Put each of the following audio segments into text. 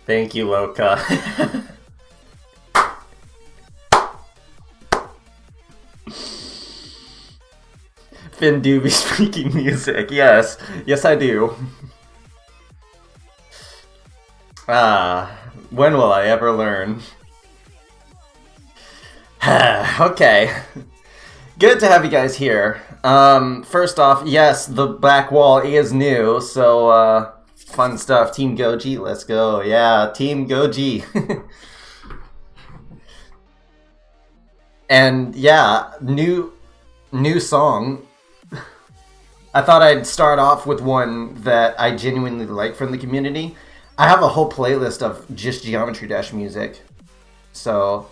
Thank you, Loka. Finn do be speaking music. Yes. Yes, I do. When will I ever learn? Okay. Good to have you guys here. First off, yes, the back wall is new, so, fun stuff. Team Goji, let's go. Yeah, Team Goji. And yeah, new song. I thought I'd start off with one that I genuinely like from the community. I have a whole playlist of just Geometry Dash music. So,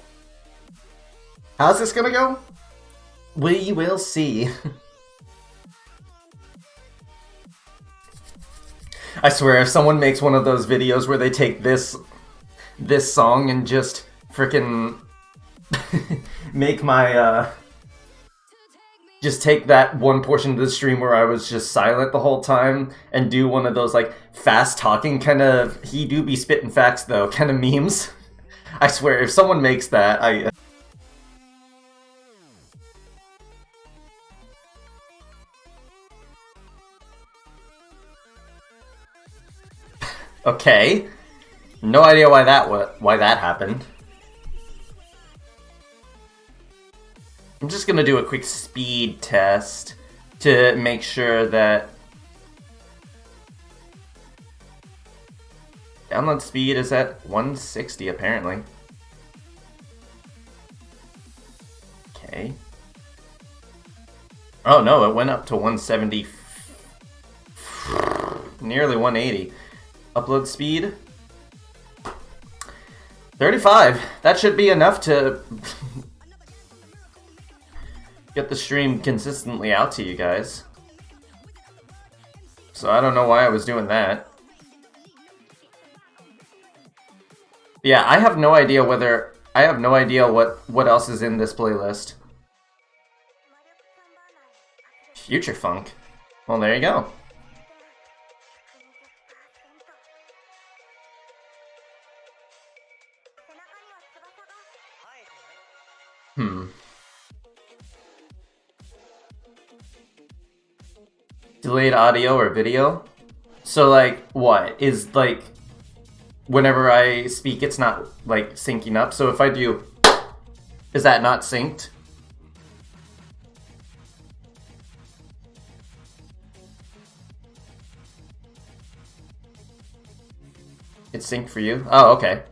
how's this gonna go? We will see. I swear, if someone makes one of those videos where they take this song and just frickin' make my, just take that one portion of the stream where I was just silent the whole time and do one of those, like, fast-talking kind of, he do be spitting facts, though, kind of memes. I swear, if someone makes that, I... Okay. No idea why that happened. I'm just gonna do a quick speed test to make sure that download speed is at 160 apparently. Okay. Oh no, it went up to 170. Nearly 180. Upload speed 35. That should be enough to get the stream consistently out to you guys. So I don't know why I was doing that. Yeah, I have no idea what else is in this playlist. Future Funk. Well, there you go. Delayed audio or video? So, like, what? Is, like, whenever I speak, it's not, like, syncing up? So if I do... Is that not synced? It's synced for you? Oh, okay.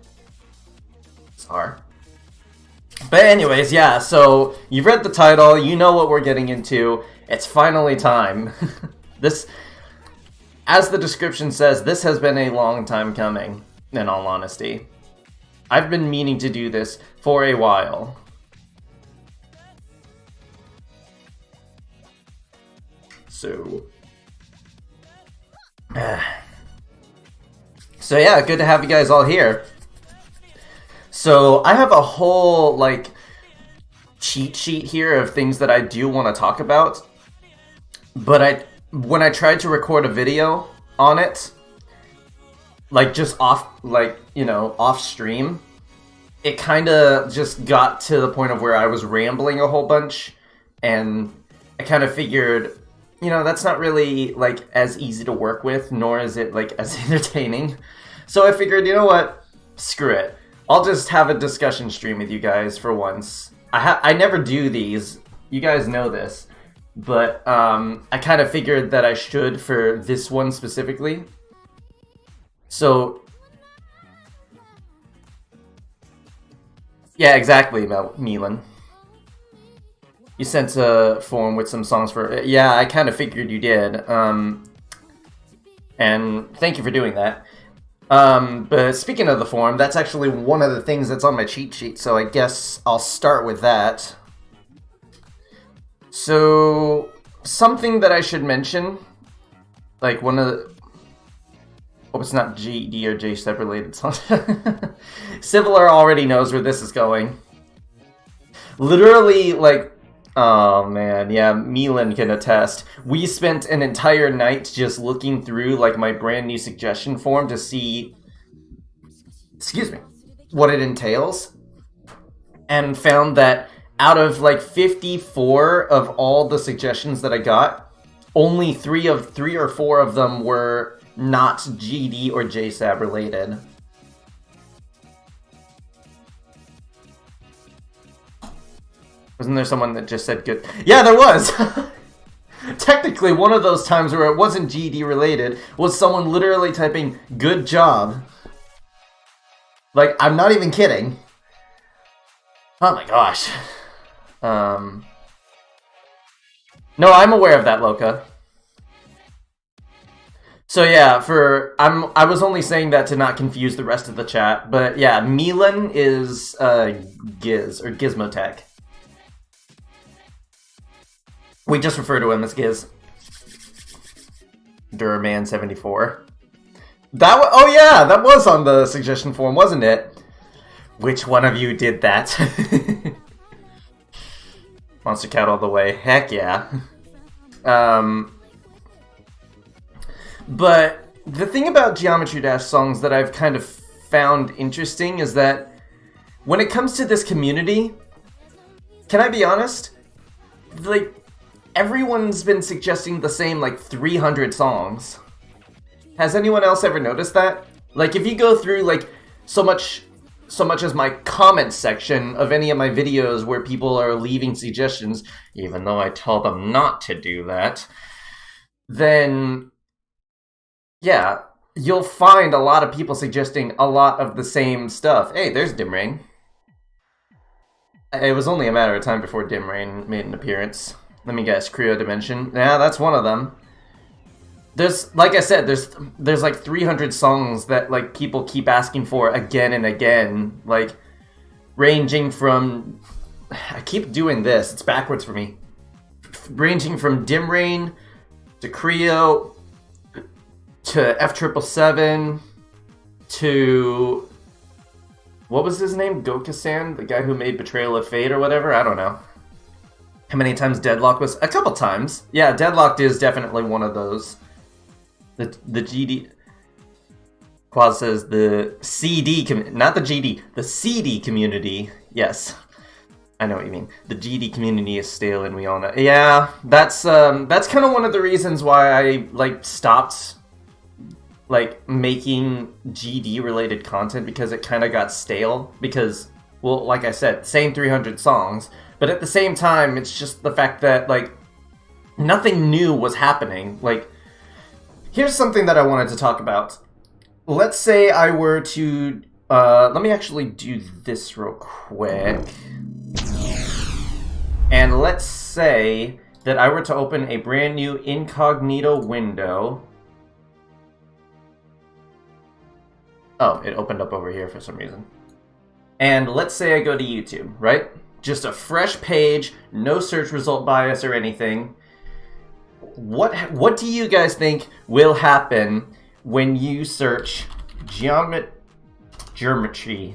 Sorry. But anyways, yeah, so you've read the title, you know what we're getting into. It's finally time. This, as the description says, this has been a long time coming, in all honesty. I've been meaning to do this for a while. So yeah, good to have you guys all here. So I have a whole, like, cheat sheet here of things that I do want to talk about. But when I tried to record a video on it, like, just off, like, you know, off stream, it kind of just got to the point of where I was rambling a whole bunch, and I kind of figured, you know, that's not really, like, as easy to work with, nor is it, like, as entertaining. So I figured, you know what, screw it. I'll just have a discussion stream with you guys for once. I never do these, you guys know this. But I kind of figured that I should for this one specifically. So, yeah, exactly, Milan. You sent a form with some songs for... Yeah, I kind of figured you did. And thank you for doing that. But speaking of the form, that's actually one of the things that's on my cheat sheet, so I guess I'll start with that. So, something that I should mention, like one of the... Hope it's not G, D, or J step related songs. Civilar already knows where this is going. Literally, like... Oh man, yeah, Milan can attest. We spent an entire night just looking through, like, my brand new suggestion form to see excuse me, what it entails, and found that out of like 54 of all the suggestions that I got, only three or four of them were not GD or JSAB related. Wasn't there someone that just said good? Yeah, there was! Technically, one of those times where it wasn't GD related was someone literally typing good job. Like, I'm not even kidding. Oh my gosh. No, I'm aware of that, Loka. So yeah, I was only saying that to not confuse the rest of the chat, but yeah, Milan is Giz or Gizmotech. We just refer to him as Giz. Duraman74. Oh yeah, that was on the suggestion form, wasn't it? Which one of you did that? Monster Cat all the way. Heck yeah. But the thing about Geometry Dash songs that I've kind of found interesting is that when it comes to this community, can I be honest? Like, everyone's been suggesting the same, like, 300 songs. Has anyone else ever noticed that? Like, if you go through, like, so much as my comment section of any of my videos where people are leaving suggestions, even though I tell them not to do that, then, yeah, you'll find a lot of people suggesting a lot of the same stuff. Hey, there's Dim Rain. It was only a matter of time before Dim Rain made an appearance. Let me guess, Creo Dimension. Yeah, that's one of them. There's, like I said, there's like 300 songs that like people keep asking for again and again, like ranging from, I keep doing this, it's backwards for me, ranging from Dim Rain to Creo to F777 to, what was his name, Gokusan, the guy who made Betrayal of Fate or whatever, I don't know. How many times Deadlock was? A couple times. Yeah, Deadlocked is definitely one of those. The GD... Quaz says the CD... Not the GD. The CD community. Yes. I know what you mean. The GD community is stale and we all know. Yeah, that's kind of one of the reasons why I, like, stopped, like, making GD-related content, because it kind of got stale. Because, well, like I said, same 300 songs... But at the same time, it's just the fact that, like, nothing new was happening. Like, here's something that I wanted to talk about. Let's say I were to... let me actually do this real quick. And let's say that I were to open a brand new incognito window. Oh, it opened up over here for some reason. And let's say I go to YouTube, right? Just a fresh page, no search result bias or anything. What do you guys think will happen when you search Geometry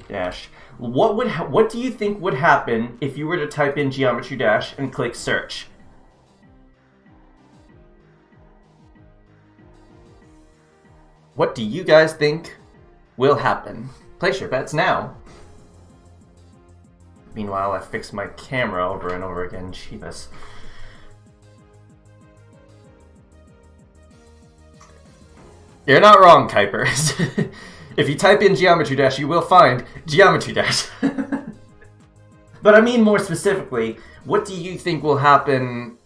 Dash? What do you think would happen if you were to type in Geometry Dash and click search? What do you guys think will happen? Place your bets now. Meanwhile, I fixed my camera over and over again. Jeebus. You're not wrong, Kuipers. If you type in Geometry Dash, you will find Geometry Dash. But I mean more specifically, what do you think will happen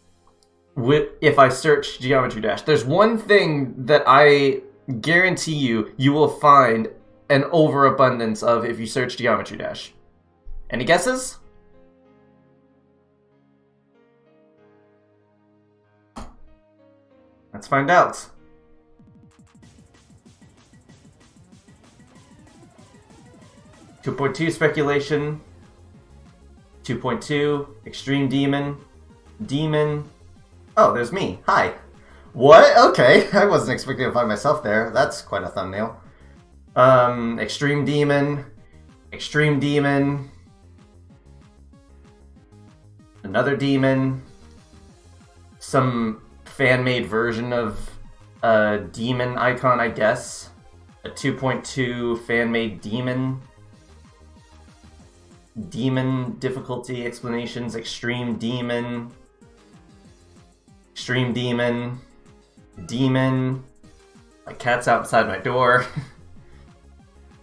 if I search Geometry Dash? There's one thing that I guarantee you will find an overabundance of if you search Geometry Dash. Any guesses? Let's find out. (2.2) speculation. 2.2 extreme demon. Demon. Oh, there's me. Hi. What? Okay, I wasn't expecting to find myself there. That's quite a thumbnail. Extreme demon. Extreme demon. Another demon, some fan-made version of a demon icon, I guess. A 2.2 fan-made demon. Demon difficulty explanations. Extreme demon. Extreme demon. Demon. My cat's outside my door.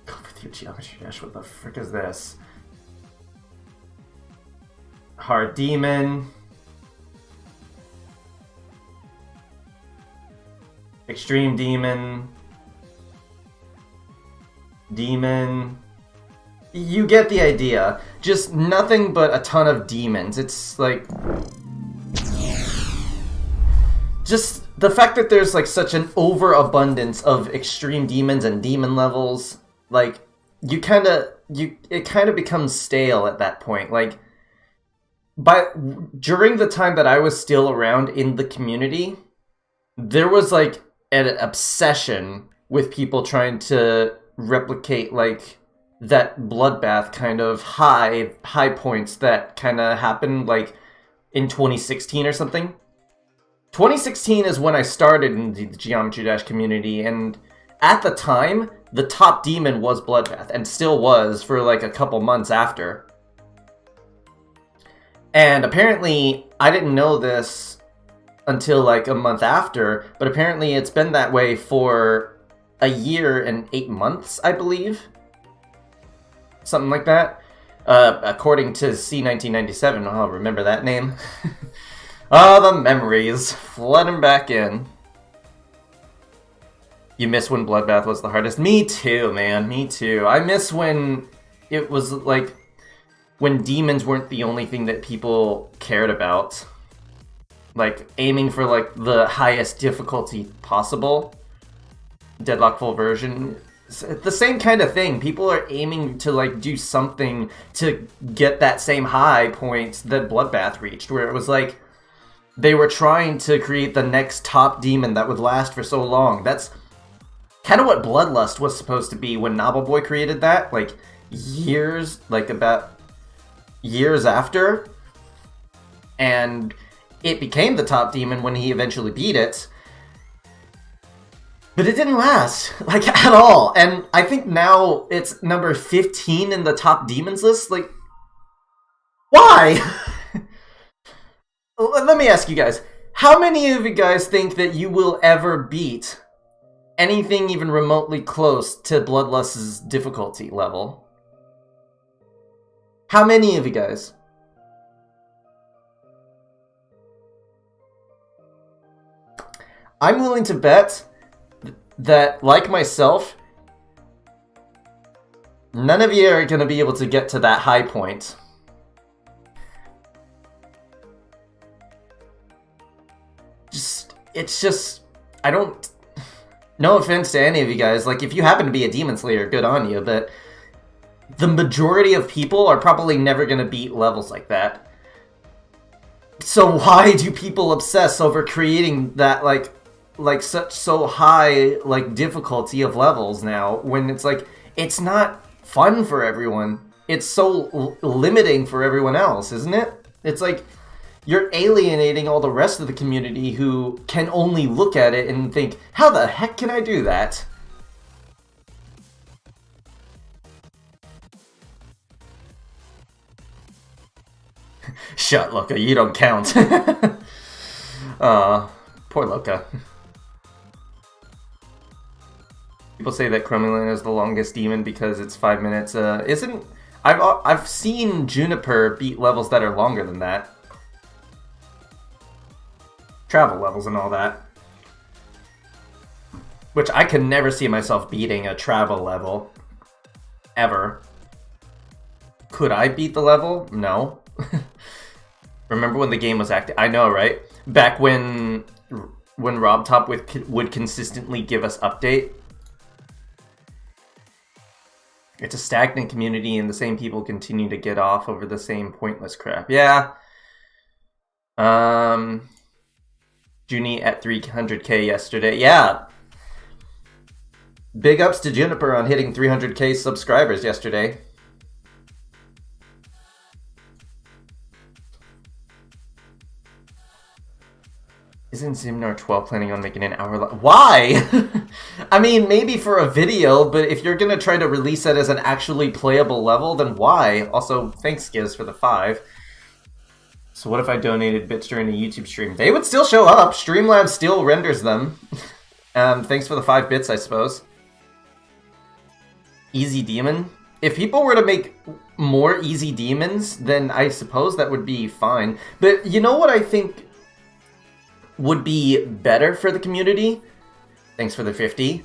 Go with your geometry dash. What the frick is this? Hard demon. Extreme demon. Demon. You get the idea. Just nothing but a ton of demons. It's like... just the fact that there's like such an overabundance of extreme demons and demon levels, like, it kind of becomes stale at that point. Like, during the time that I was still around in the community, there was like an obsession with people trying to replicate like that bloodbath kind of high points that kind of happened like in 2016 or something. 2016 is when I started in the Geometry Dash community, and at the time, the top demon was Bloodbath, and still was for like a couple months after. And apparently, I didn't know this until like a month after, but apparently it's been that way for a year and 8 months, I believe. Something like that. According to C1997, oh, remember that name? Oh, the memories flooding back in. You miss when Bloodbath was the hardest? Me too, man. Me too. I miss when it was like when demons weren't the only thing that people cared about. Like aiming for like the highest difficulty possible. Deadlock full version. It's the same kind of thing. People are aiming to like do something to get that same high point that Bloodbath reached, where it was like they were trying to create the next top demon that would last for so long. That's kind of what Bloodlust was supposed to be when Novelboy created that, like about years after. And it became the top demon when he eventually beat it. But it didn't last, like, at all. And I think now it's number 15 in the top demons list. Like, why? Let me ask you guys, how many of you guys think that you will ever beat anything even remotely close to Bloodlust's difficulty level? How many of you guys? I'm willing to bet that, like myself, none of you are going to be able to get to that high point. It's just, I don't, no offense to any of you guys, like, if you happen to be a Demon Slayer, good on you, but the majority of people are probably never going to beat levels like that. So why do people obsess over creating that, like so high, like, difficulty of levels now, when it's like, it's not fun for everyone. It's so limiting for everyone else, isn't it? It's like, you're alienating all the rest of the community who can only look at it and think, how the heck can I do that? Shut, Loka, you don't count. Poor Loka. People say that Crumulin is the longest demon because it's 5 minutes. I've seen Juniper beat levels that are longer than that. Travel levels and all that. Which I could never see myself beating a travel level. Ever. Could I beat the level? No. Remember when the game was active? I know, right? Back when RobTop would consistently give us update. It's a stagnant community and the same people continue to get off over the same pointless crap. Yeah. Junie at 300k yesterday. Yeah. Big ups to Juniper on hitting 300k subscribers yesterday. Isn't Zimnar 12 planning on making an hour? Why? I mean, maybe for a video, but if you're gonna try to release it as an actually playable level, then why? Also, thanks, Giz, for the 5. So what if I donated bits during a YouTube stream? They would still show up. Streamlabs still renders them. Thanks for the 5 bits, I suppose. Easy Demon? If people were to make more Easy Demons, then I suppose that would be fine. But you know what I think would be better for the community? Thanks for the 50.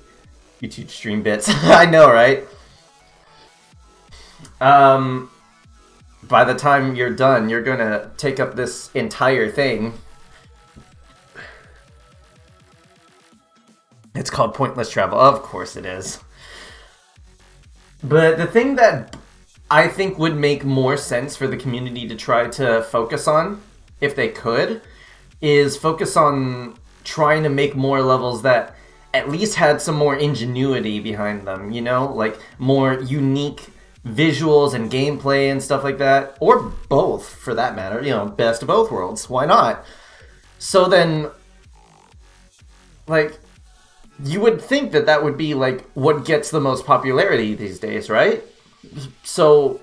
YouTube stream bits. I know, right? By the time you're done, you're gonna take up this entire thing. It's called Pointless Travel. Of course it is. But the thing that I think would make more sense for the community to try to focus on, if they could, is focus on trying to make more levels that at least had some more ingenuity behind them, you know? Like, more unique visuals and gameplay and stuff like that. Or both, for that matter. You know, best of both worlds. Why not? So then, like, you would think that that would be, like, what gets the most popularity these days, right? So,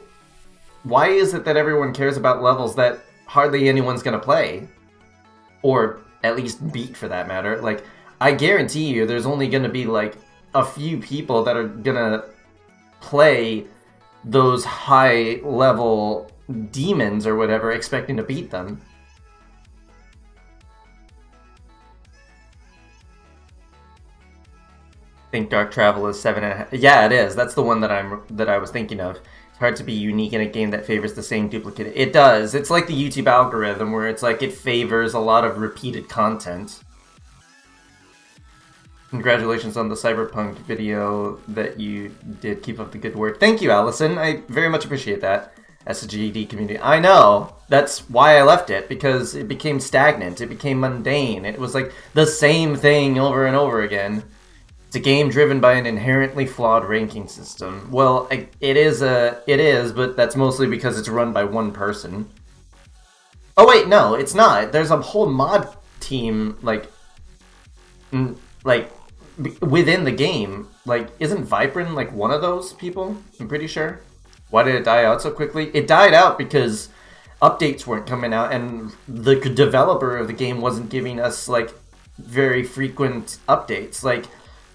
why is it that everyone cares about levels that hardly anyone's gonna play? Or at least beat, for that matter. Like, I guarantee you there's only going to be, like, a few people that are going to play those high-level demons or whatever expecting to beat them. I think Dark Travel is 7.5. Yeah, it is. That's the one that I was thinking of. It's hard to be unique in a game that favors the same duplicate. It does. It's like the YouTube algorithm where it's like it favors a lot of repeated content. Congratulations on the Cyberpunk video that you did. Keep up the good work. Thank you, Allison. I very much appreciate that. SGD community. I know. That's why I left it, because it became stagnant. It became mundane. It was like the same thing over and over again. It's a game driven by an inherently flawed ranking system. Well, it is, but that's mostly because it's run by one person. Oh wait, no, it's not. There's a whole mod team, like within the game. Like, isn't Viprin like one of those people? I'm pretty sure. Why did it die out so quickly? It died out because updates weren't coming out, and the developer of the game wasn't giving us, like, very frequent updates. Like,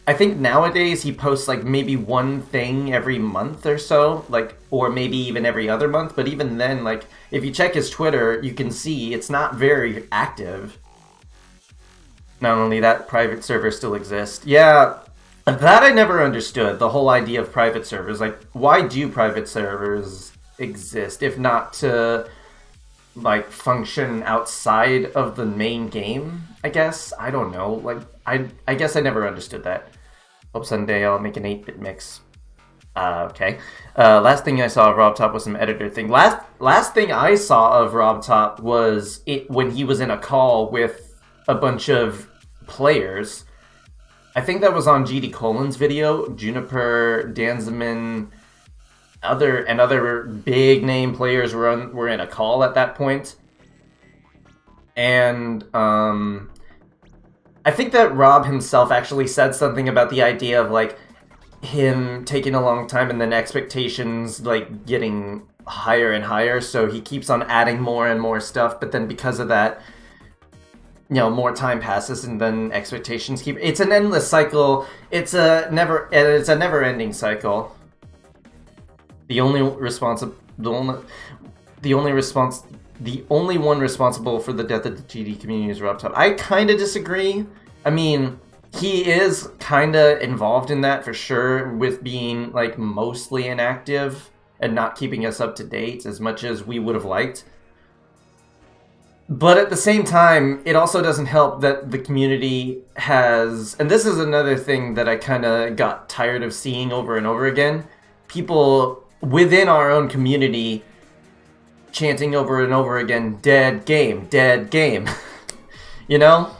I think nowadays he posts, like, maybe one thing every month or so, like, or maybe even every other month. But even then, like, if you check his Twitter, you can see it's not very active. Not only that, private servers still exist. Yeah, that I never understood, the whole idea of private servers. Like, why do private servers exist, if not to, like, function outside of the main game, I guess? I don't know. Like, I guess I never understood that. Hope someday I'll make an 8-bit mix. Okay. Last thing I saw of RobTop was some editor thing. Last thing I saw of RobTop was when he was in a call with a bunch of players. I think that was on GD Colin's video. Juniper, Danzeman, other big name players were in a call at that point. And I think that Rob himself actually said something about the idea of, like, him taking a long time and then expectations, like, getting higher and higher, so he keeps on adding more and more stuff, but then because of that, you know, more time passes and then expectations keep... It's an endless cycle. It's a never-ending cycle. The only one responsible for the death of the GD community is RobTop. I kind of disagree. I mean, he is kind of involved in that for sure, with being, like, mostly inactive and not keeping us up to date as much as we would have liked. But at the same time, it also doesn't help that the community has... And this is another thing that I kind of got tired of seeing over and over again. People within our own community chanting over and over again, dead game, dead game. You know?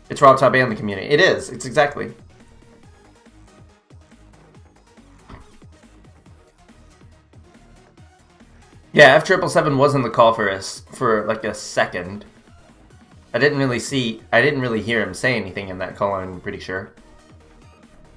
It's RobTop and the community. It is. It's exactly. Yeah, F777 was in the call for us for like a second. I didn't really hear him say anything in that call, I'm pretty sure.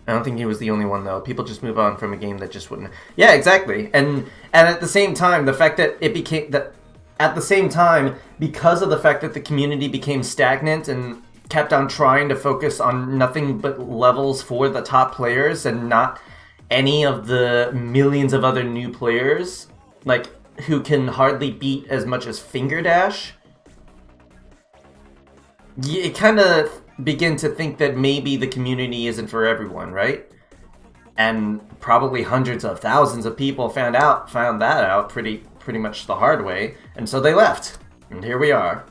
I don't think he was the only one though. People just move on from a game that just wouldn't. Yeah, exactly. And at the same time, the fact that it became that at the same time, because of the fact that the community became stagnant and kept on trying to focus on nothing but levels for the top players and not any of the millions of other new players, like who can hardly beat as much as Finger Dash, you kind of begin to think that maybe the community isn't for everyone, right? And probably hundreds of thousands of people found that out pretty much the hard way, and so they left. And here we are.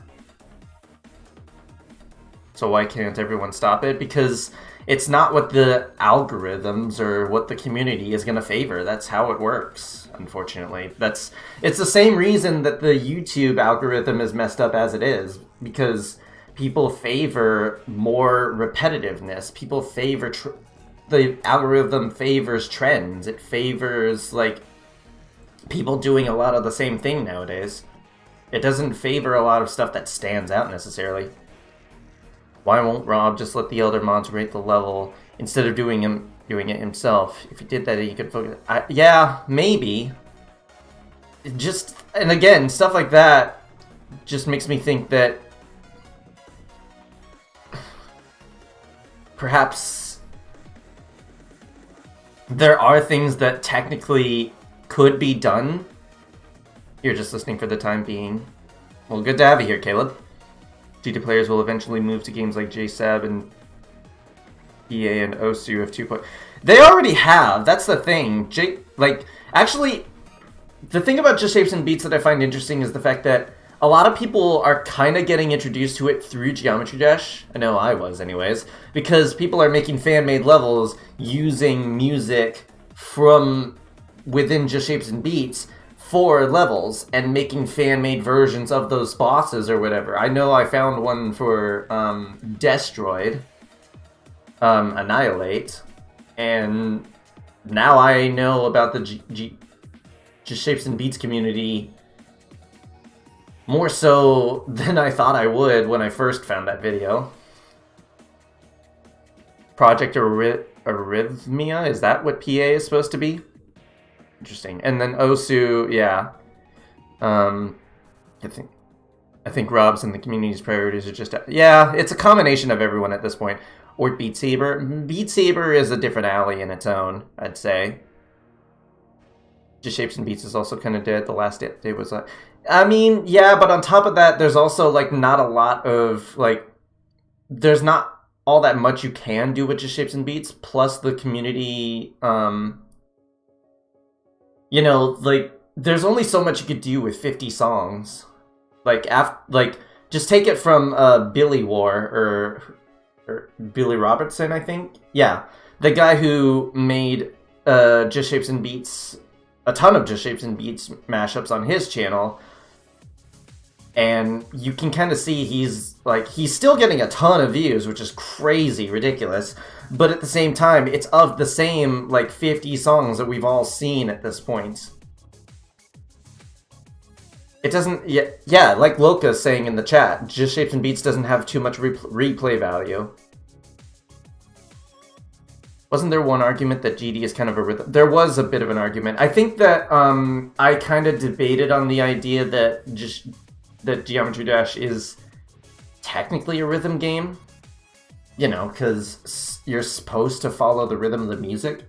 So why can't everyone stop it? Because it's not what the algorithms or what the community is going to favor. That's how it works, unfortunately. It's the same reason that the YouTube algorithm is messed up as it is, because people favor more repetitiveness. People favor the algorithm favors trends. It favors like people doing a lot of the same thing nowadays. It doesn't favor a lot of stuff that stands out necessarily. Why won't Rob just let the elder mods rate the level instead of doing it himself? If he did that, he could focus. Yeah, maybe. And again, stuff like that just makes me think that perhaps there are things that technically could be done. You're just listening for the time being. Well, good to have you here, Caleb. GT players will eventually move to games like JSAB and EA and OSU of 2. They already have. That's the thing. Actually, the thing about Just Shapes and Beats that I find interesting is the fact that a lot of people are kind of getting introduced to it through Geometry Dash. I know I was, anyways. Because people are making fan-made levels using music from within Just Shapes and Beats for levels and making fan-made versions of those bosses or whatever. I know I found one for Destroyed, Annihilate, and now I know about the Just Shapes and Beats community more so than I thought I would when I first found that video. Project Arrhythmia, is that what PA is supposed to be? Interesting. And then Osu, yeah. I think Rob's and the community's priorities are just... Yeah, it's a combination of everyone at this point. Or Beat Saber. Beat Saber is a different alley in its own, I'd say. Just Shapes and Beats is also kind of dead. The last day was... I mean, yeah, but on top of that, there's also, like, not a lot of, like... There's not all that much you can do with Just Shapes and Beats, plus the community... You know, like, there's only so much you could do with 50 songs. Like, just take it from Billy War, or Billy Robertson, I think? Yeah, the guy who made Just Shapes and Beats, a ton of Just Shapes and Beats mashups on his channel. And you can kind of see he's still getting a ton of views, which is crazy, ridiculous. But at the same time, it's of the same, like, 50 songs that we've all seen at this point. It doesn't... Yeah, like Loka's saying in the chat, Just Shapes and Beats doesn't have too much replay value. Wasn't there one argument that GD is kind of a rhythm? There was a bit of an argument. I think that I kind of debated on the idea that Geometry Dash is technically a rhythm game. You know, because you're supposed to follow the rhythm of the music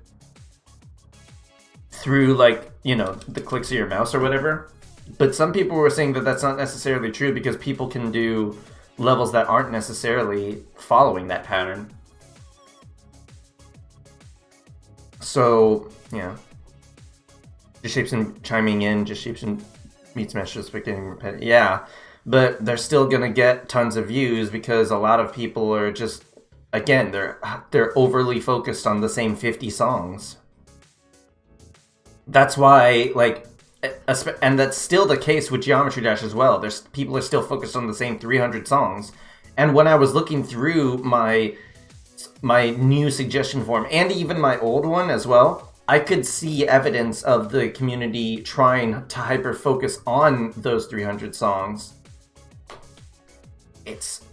through, like, you know, the clicks of your mouse or whatever. But some people were saying that that's not necessarily true because people can do levels that aren't necessarily following that pattern. So, yeah. Just Shapes and chiming in, Just Shapes and Beats Mashups, but getting repetitive. Yeah, but they're still gonna get tons of views because a lot of people are just... Again, they're overly focused on the same 50 songs. That's why, like, and that's still the case with Geometry Dash as well. People are still focused on the same 300 songs. And when I was looking through my new suggestion form, and even my old one as well, I could see evidence of the community trying to hyper-focus on those 300 songs.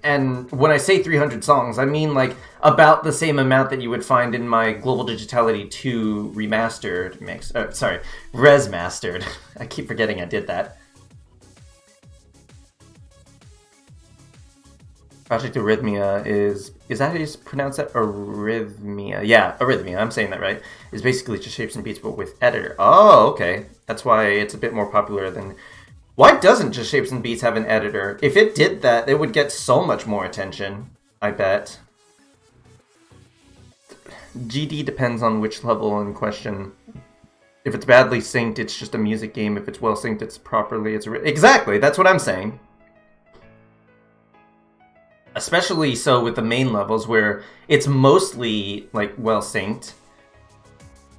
and when I say 300 songs, I mean like about the same amount that you would find in my Global Digitality 2 remastered mix. Res mastered. I keep forgetting I did that. Project Arrhythmia is that how you pronounce that? Arrhythmia. Yeah, Arrhythmia. I'm saying that right. Is basically just Shapes and Beats, but with editor. Oh, okay. That's why it's a bit more popular than. Why doesn't Just Shapes and Beats have an editor? If it did that, it would get so much more attention, I bet. GD depends on which level in question. If it's badly synced, it's just a music game. If it's well synced, it's properly... Exactly, that's what I'm saying. Especially so with the main levels where it's mostly, like, well synced.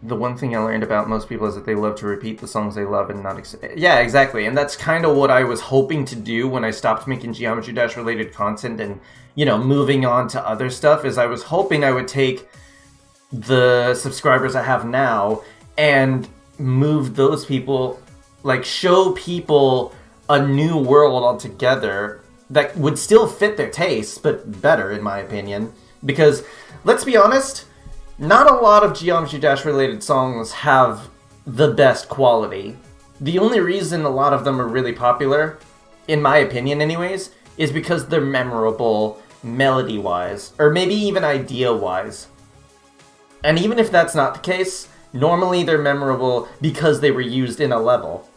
The one thing I learned about most people is that they love to repeat the songs they love and not... Yeah, exactly. And that's kind of what I was hoping to do when I stopped making Geometry Dash related content and, you know, moving on to other stuff, is I was hoping I would take the subscribers I have now and move those people, like, show people a new world altogether that would still fit their tastes, but better, in my opinion. Because, let's be honest... Not a lot of Geometry Dash related songs have the best quality. The only reason a lot of them are really popular, in my opinion anyways, is because they're memorable melody-wise, or maybe even idea-wise. And even if that's not the case, normally they're memorable because they were used in a level.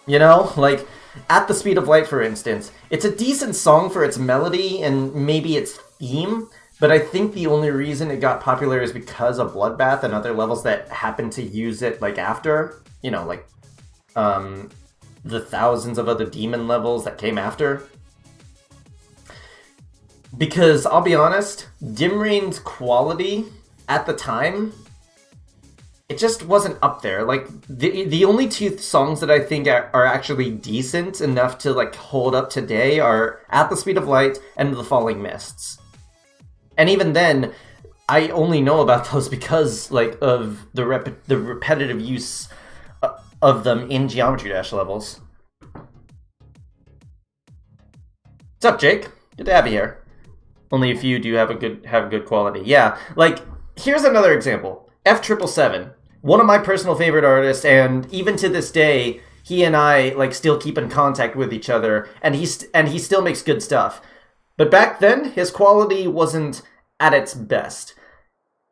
You know? Like, At the Speed of Light, for instance. It's a decent song for its melody and maybe its theme, but I think the only reason it got popular is because of Bloodbath and other levels that happened to use it, like, after. You know, like, the thousands of other demon levels that came after. Because, I'll be honest, Dim Rain's quality at the time, it just wasn't up there. Like, the only two songs that I think are actually decent enough to, like, hold up today are At the Speed of Light and The Falling Mists. And even then, I only know about those because, like, of the repetitive use of them in Geometry Dash levels. What's up, Jake? Good to have you here. Only a few do have good quality. Yeah, like, here's another example. F777, one of my personal favorite artists, and even to this day, he and I, like, still keep in contact with each other, and he still makes good stuff. But back then, his quality wasn't at its best.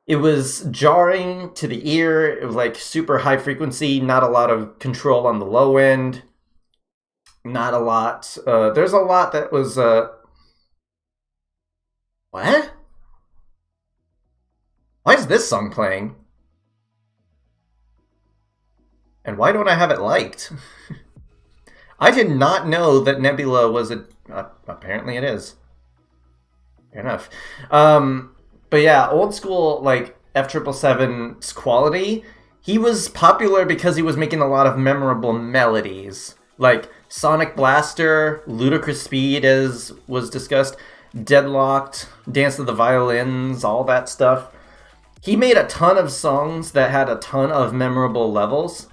It was jarring to the ear. It was like super high frequency, not a lot of control on the low end. Not a lot. There's a lot that was... What? Why is this song playing? And why don't I have it liked? I did not know that Nebula was a... apparently it is. Fair enough. But yeah, old school, like, F777's quality, he was popular because he was making a lot of memorable melodies. Like, Sonic Blaster, Ludicrous Speed, as was discussed, Deadlocked, Dance of the Violins, all that stuff. He made a ton of songs that had a ton of memorable levels.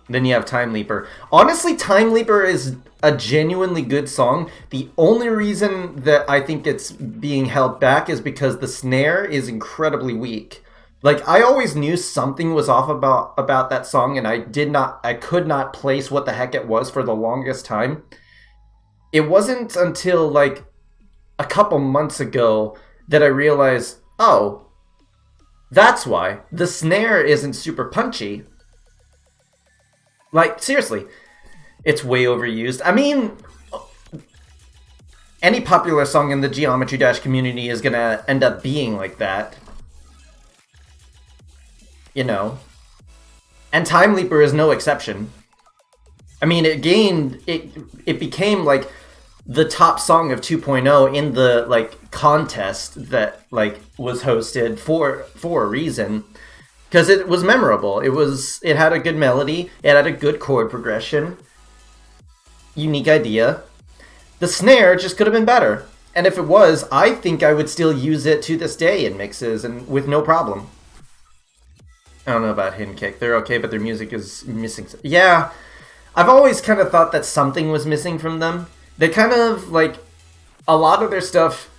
Then you have Time Leaper. Honestly, Time Leaper is a genuinely good song. The only reason that I think it's being held back is because the snare is incredibly weak. Like, I always knew something was off about that song, and I could not place what the heck it was for the longest time. It wasn't until, like, a couple months ago that I realized, oh, that's why. The snare isn't super punchy. Like, seriously, it's way overused. I mean, any popular song in the Geometry Dash community is gonna end up being like that. You know. And Time Leaper is no exception. I mean, it became, like, the top song of 2.0 in the, like, contest that, like, was hosted for a reason. Because it was memorable. It had a good melody. It had a good chord progression. Unique idea. The snare just could have been better. And if it was, I think I would still use it to this day in mixes and with no problem. I don't know about Hidden Kick. They're okay, but their music is missing. Yeah, I've always kind of thought that something was missing from them. They kind of, like, a lot of their stuff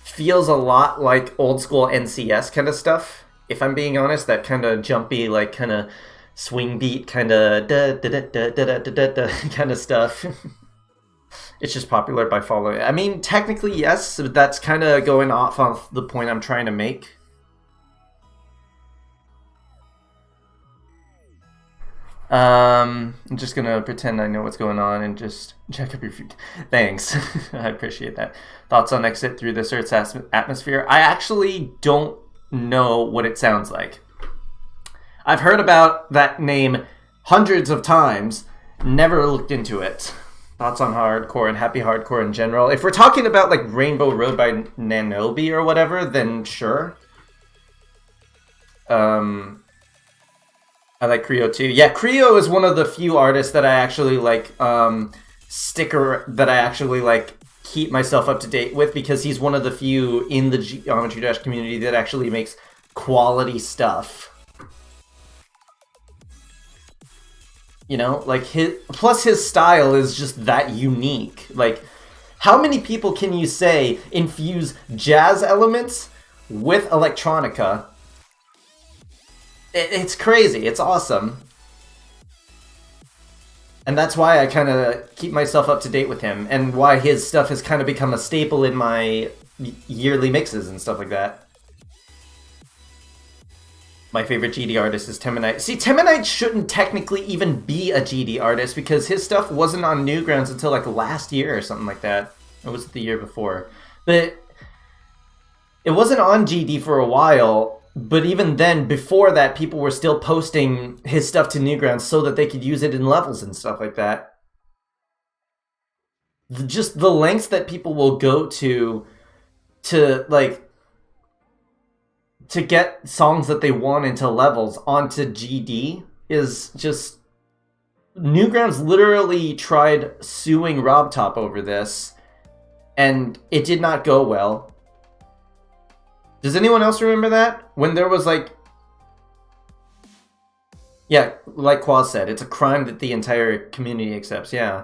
feels a lot like old school NCS kind of stuff. If I'm being honest, that kind of jumpy, like, kind of swing beat, kind of da da da da da da da da kind of stuff. It's just popular by following. I mean, technically, yes, but that's kind of going off on the point I'm trying to make. I'm just gonna pretend I know what's going on and just check up your feet. Thanks. I appreciate that. Thoughts on Exit Through This Earth's Atmosphere? I actually don't know what it sounds like. I've heard about that name hundreds of times, never looked into it. Thoughts on hardcore and happy hardcore in general? If we're talking about like Rainbow Road by Nanobi or whatever, then sure. I like Creo too. Yeah, Creo is one of the few artists that I actually like that I actually like keep myself up to date with, because he's one of the few in the Geometry Dash community that actually makes quality stuff. You know, like his style is just that unique. Like, how many people can you say infuse jazz elements with electronica? It's crazy. It's awesome. And that's why I kind of keep myself up to date with him, and why his stuff has kind of become a staple in my yearly mixes and stuff like that. My favorite GD artist is Temanite. See, Temanite shouldn't technically even be a GD artist, because his stuff wasn't on Newgrounds until like last year or something like that. Or was it the year before? But it wasn't on GD for a while. But even then, before that, people were still posting his stuff to Newgrounds so that they could use it in levels and stuff like that. Just the lengths that people will go to get songs that they want into levels onto GD is just... Newgrounds literally tried suing RobTop over this, and it did not go well. Does anyone else remember that? When there was like... Yeah, like Quaz said, it's a crime that the entire community accepts, yeah.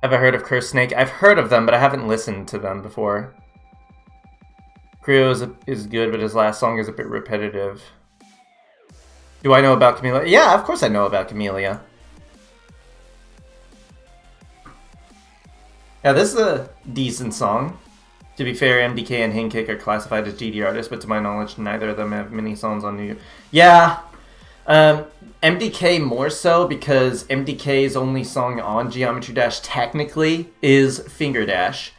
Have I heard of Curse Snake? I've heard of them, but I haven't listened to them before. Creo is good, but his last song is a bit repetitive. Do I know about Camellia? Yeah, of course I know about Camellia. Yeah, this is a decent song. To be fair, MDK and Hinkick are classified as GD artists, but to my knowledge, neither of them have many songs on New... Yeah, MDK more so, because MDK's only song on Geometry Dash technically is Finger Dash.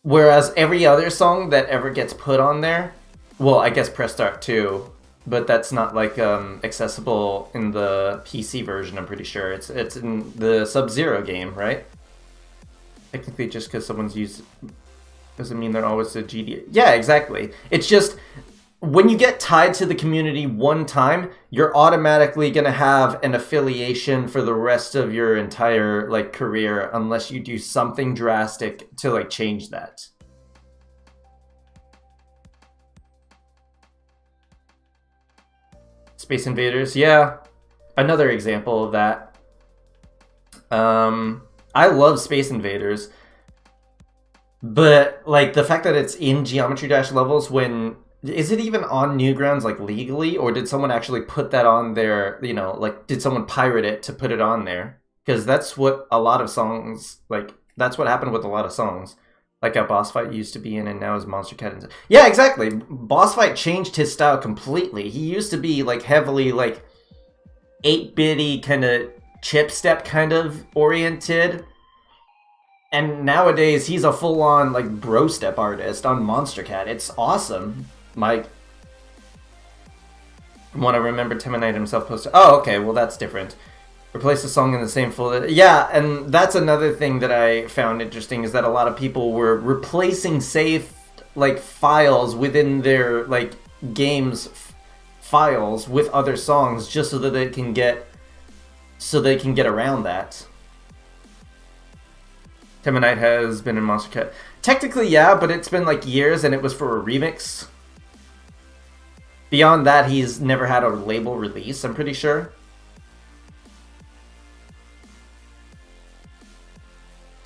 Whereas every other song that ever gets put on there, well, I guess Press Start too, but that's not like accessible in the PC version, I'm pretty sure. It's in the Sub-Zero game, right? Technically, just because someone's used doesn't mean they're always a GD. Yeah, exactly. It's just, when you get tied to the community one time, you're automatically going to have an affiliation for the rest of your entire like career, unless you do something drastic to like change that. Space Invaders, yeah. Another example of that. I love Space Invaders, but like the fact that it's in Geometry Dash levels, when is it even on Newgrounds like legally, or did someone actually put that on there? You know, like did someone pirate it to put it on there? Because that's what a lot of songs, like that's what happened with a lot of songs, like how Boss Fight used to be in, and now is Monster Cat. And yeah, exactly. Boss Fight changed his style completely. He used to be like heavily like 8-bitty kind of chip step kind of oriented, and nowadays he's a full-on like bro step artist on Monster Cat. It's awesome. Mike, from what I remember, Temanite himself posted. Oh, okay, well that's different. Replace the song in the same folder. Yeah, and that's another thing that I found interesting, is that a lot of people were replacing saved like files within their like games files with other songs, just so that they can get around that. Temanite has been in Monster Cat. Technically, yeah, but it's been like years and it was for a remix. Beyond that, he's never had a label release, I'm pretty sure.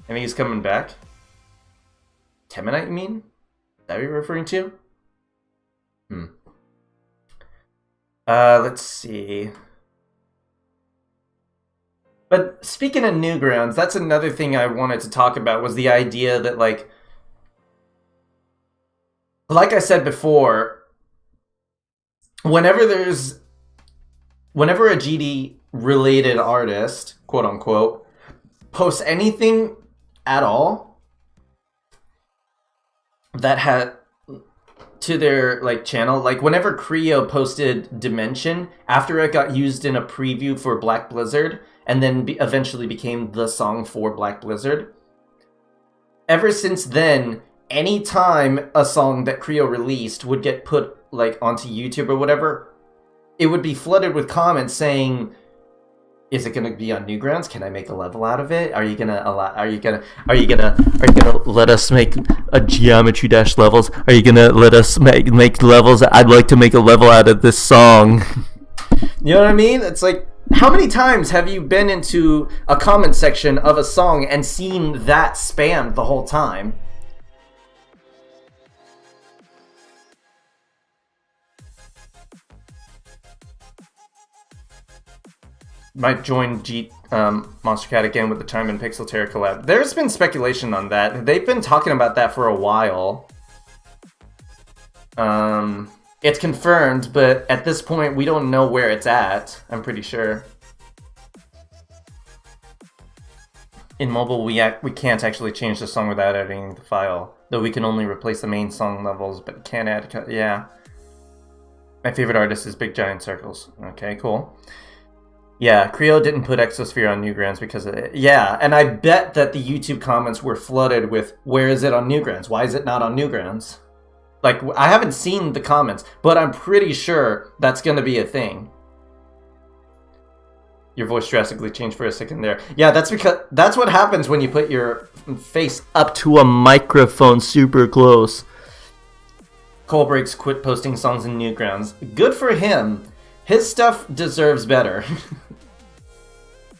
And he's coming back. Temanite, you mean? Is that what you're referring to? Let's see. But speaking of Newgrounds, that's another thing I wanted to talk about, was the idea that, like I said before, whenever a GD-related artist, quote-unquote, posts anything at all that had to their like channel, like whenever Creo posted Dimension after it got used in a preview for Black Blizzard and then eventually became the song for Black Blizzard, ever since then, anytime a song that Creo released would get put like onto YouTube or whatever, it would be flooded with comments saying, is it gonna be on Newgrounds? Can I make a level out of it? Are you gonna let us make a geometry dash levels? Are you gonna let us make levels? I'd like to make a level out of this song. You know what I mean? It's like, how many times have you been into a comment section of a song and seen that spammed the whole time? Might join Monster Cat again with the Time and Pixel Terror collab. There's been speculation on that. They've been talking about that for a while. It's confirmed, but at this point, we don't know where it's at, I'm pretty sure. In mobile, we can't actually change the song without editing the file. Though we can only replace the main song levels, but can't add... Yeah. My favorite artist is Big Giant Circles. Okay, cool. Yeah, Creo didn't put Exosphere on Newgrounds because of it. Yeah, and I bet that the YouTube comments were flooded with, where is it on Newgrounds? Why is it not on Newgrounds? Like, I haven't seen the comments, but I'm pretty sure that's going to be a thing. Your voice drastically changed for a second there. Yeah, that's what happens when you put your face up to a microphone super close. Cole Breaks quit posting songs in Newgrounds. Good for him. His stuff deserves better.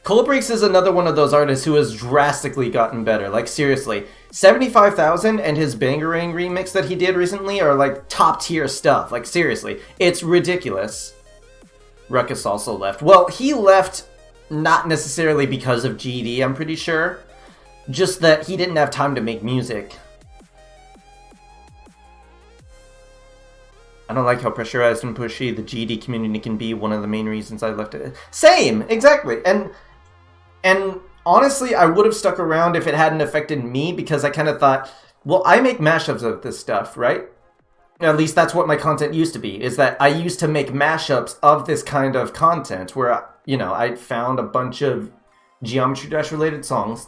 Cole Breaks is another one of those artists who has drastically gotten better. Like, seriously. 75,000 and his Bangarang remix that he did recently are, like, top-tier stuff. Like, seriously. It's ridiculous. Ruckus also left. Well, he left not necessarily because of GD, I'm pretty sure. Just that he didn't have time to make music. I don't like how pressurized and pushy the GD community can be. One of the main reasons I left it. Same! Exactly! And honestly, I would have stuck around if it hadn't affected me, because I kind of thought, well, I make mashups of this stuff, right? At least that's what my content used to be, is that I used to make mashups of this kind of content where, you know, I found a bunch of Geometry Dash related songs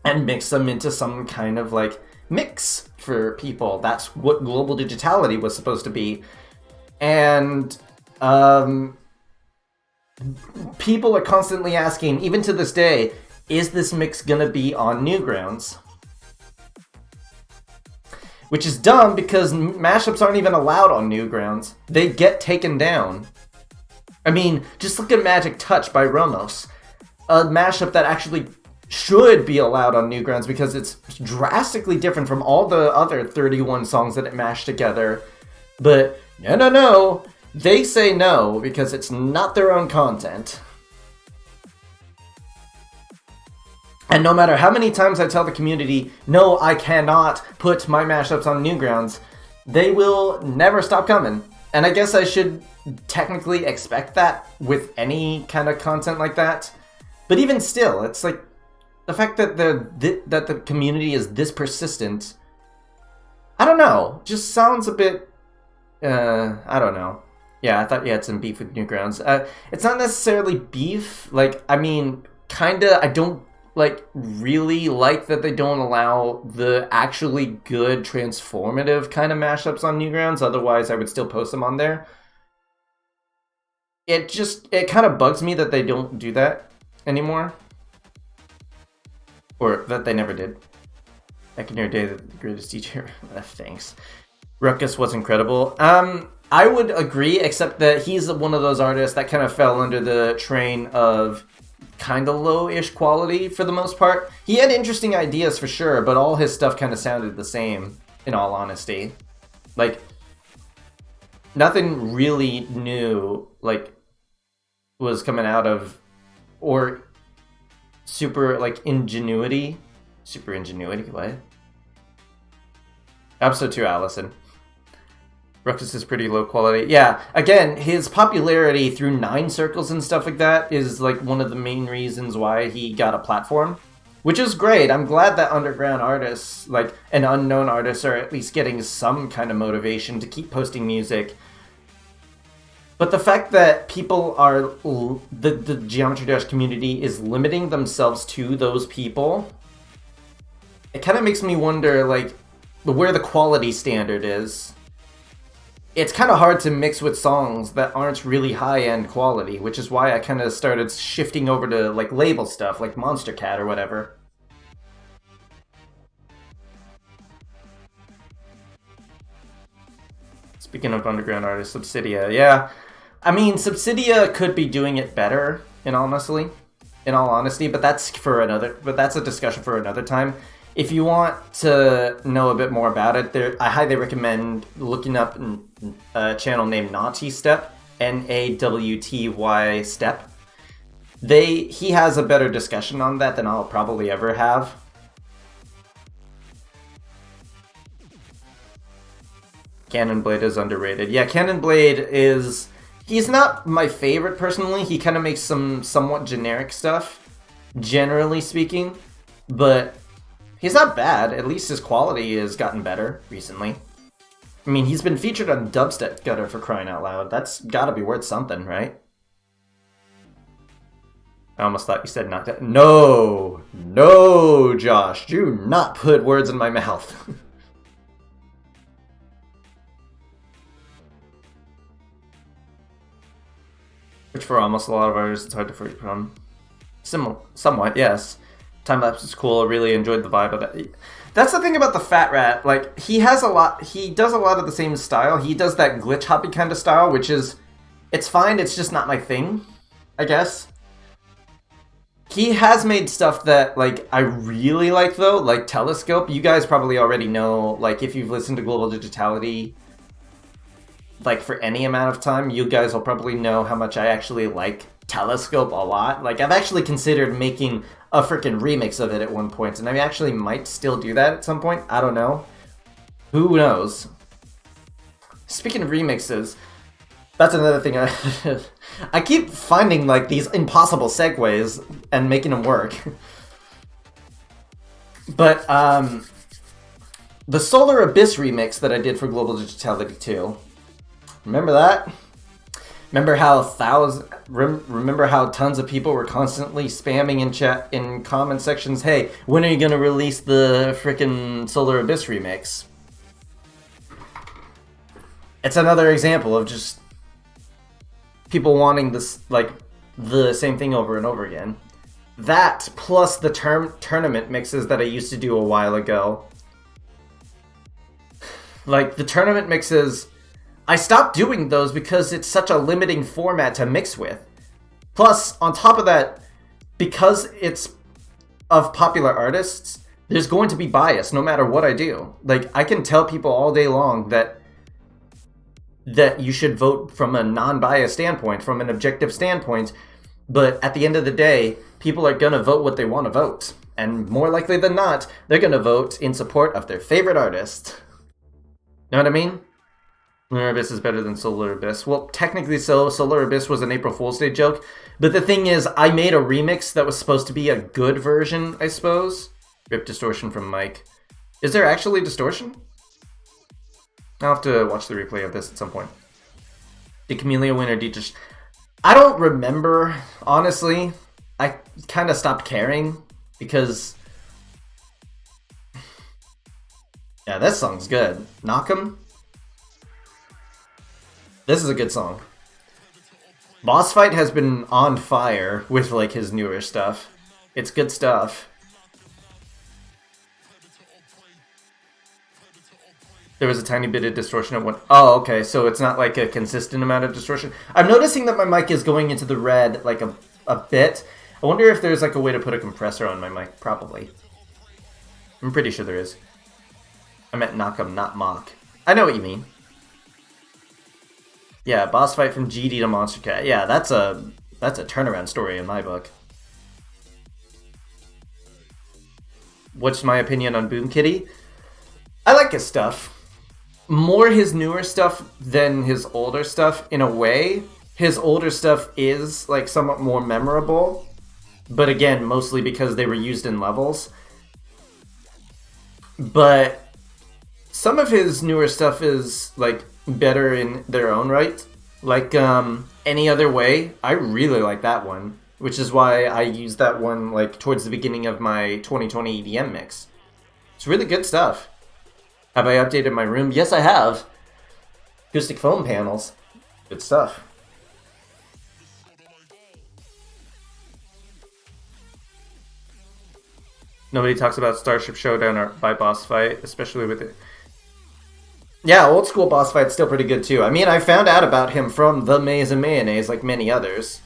and mixed them into some kind of, like, mix for people. That's what Global Digitality was supposed to be. And, people are constantly asking, even to this day, is this mix gonna be on Newgrounds? Which is dumb, because mashups aren't even allowed on Newgrounds. They get taken down. I mean, just look at Magic Touch by Ramos. A mashup that actually should be allowed on Newgrounds because it's drastically different from all the other 31 songs that it mashed together. But no. They say no because it's not their own content. And no matter how many times I tell the community, no, I cannot put my mashups on Newgrounds, they will never stop coming. And I guess I should technically expect that with any kind of content like that. But even still, it's like, the fact that the community is this persistent, I don't know, just sounds a bit, I don't know. Yeah, I thought you had some beef with Newgrounds. It's not necessarily beef, like, I mean, kinda, I don't, like, really like that they don't allow the actually good, transformative kind of mashups on Newgrounds, otherwise I would still post them on there. It kind of bugs me that they don't do that anymore. Or that they never did. Back in your day, the greatest teacher. Thanks. Ruckus was incredible. I would agree, except that he's one of those artists that kind of fell under the train of kind of low-ish quality for the most part. He had interesting ideas for sure, but all his stuff kind of sounded the same, in all honesty. Like, nothing really new, like, was coming out of, or super, like, ingenuity. Super ingenuity, what? Episode 2, Allison. Ruckus is pretty low quality. Yeah, again, his popularity through Nine Circles and stuff like that is like one of the main reasons why he got a platform, which is great. I'm glad that underground artists, like, and unknown artists, are at least getting some kind of motivation to keep posting music. But the fact that people are, the Geometry Dash community is limiting themselves to those people, it kind of makes me wonder, like, where the quality standard is. It's kind of hard to mix with songs that aren't really high-end quality, which is why I kind of started shifting over to, like, label stuff, like Monster Cat or whatever. Speaking of underground artists, Subsidia, yeah. I mean, Subsidia could be doing it better, in all honesty, but that's a discussion for another time. If you want to know a bit more about it, I highly recommend looking up a channel named Naughty Step, Nawty Step. He has a better discussion on that than I'll probably ever have. Cannon Blade is underrated. Yeah, Cannon Blade is... He's not my favorite personally. He kind of makes some somewhat generic stuff, generally speaking, but he's not bad. At least his quality has gotten better recently. I mean, he's been featured on Dubstep Gutter, for crying out loud. That's gotta be worth something, right? I almost thought you said not that. No! No, Josh! Do not put words in my mouth. Which for almost a lot of artists, it's hard to forget from. Somewhat, yes. Time-lapse is cool. I really enjoyed the vibe of that. That's the thing about the Fat Rat. Like, he does a lot of the same style. He does that glitch hoppy kind of style, which is, it's fine. It's just not my thing, I guess. He has made stuff that, like, I really like, though, like Telescope. You guys probably already know, like, if you've listened to Global Digitality, like, for any amount of time, you guys will probably know how much I actually like Telescope a lot. Like, I've actually considered making a freaking remix of it at one point, and I actually might still do that at some point. I don't know. Who knows? Speaking of remixes, that's another thing I keep finding, like, these impossible segues and making them work. But, the Solar Abyss remix that I did for Global Digitality 2, remember that? Remember how tons of people were constantly spamming in chat, in comment sections, hey, when are you gonna release the frickin' Solar Abyss remix? It's another example of just people wanting this, like, the same thing over and over again. That, plus the tournament mixes that I used to do a while ago. Like, the tournament mixes, I stopped doing those because it's such a limiting format to mix with. Plus, on top of that, because it's of popular artists, there's going to be bias no matter what I do. Like, I can tell people all day long that you should vote from a non-biased standpoint, from an objective standpoint, but at the end of the day, people are going to vote what they want to vote. And more likely than not, they're going to vote in support of their favorite artist. Know what I mean? Lunar Abyss is better than Solar Abyss. Well, technically so. Solar Abyss was an April Fool's Day joke. But the thing is, I made a remix that was supposed to be a good version, I suppose. Rip distortion from Mike. Is there actually distortion? I'll have to watch the replay of this at some point. Did Camellia win or Dietrich? I don't remember, honestly. I kind of stopped caring because... yeah, this song's good. Knock 'em. This is a good song. Boss Fight has been on fire with, like, his newer stuff. It's good stuff. There was a tiny bit of distortion at one. Oh, okay. So it's not like a consistent amount of distortion. I'm noticing that my mic is going into the red like a bit. I wonder if there's like a way to put a compressor on my mic. Probably. I'm pretty sure there is. I meant knock 'em, not mock. I know what you mean. Yeah, boss fight from GD to Monster Cat. Yeah, that's a turnaround story in my book. What's my opinion on Boom Kitty? I like his stuff. More his newer stuff than his older stuff, in a way. His older stuff is, like, somewhat more memorable. But again, mostly because they were used in levels. But some of his newer stuff is, like, better in their own right. Like, Any Other Way, I really like that one. Which is why I used that one, like, towards the beginning of my 2020 EDM mix. It's really good stuff. Have I updated my room? Yes, I have. Acoustic foam panels. Good stuff. Nobody talks about Starship Showdown or by boss fight, especially with it. Yeah, old school boss fight's still pretty good too. I mean, I found out about him from The Maze and Mayonnaise, like many others.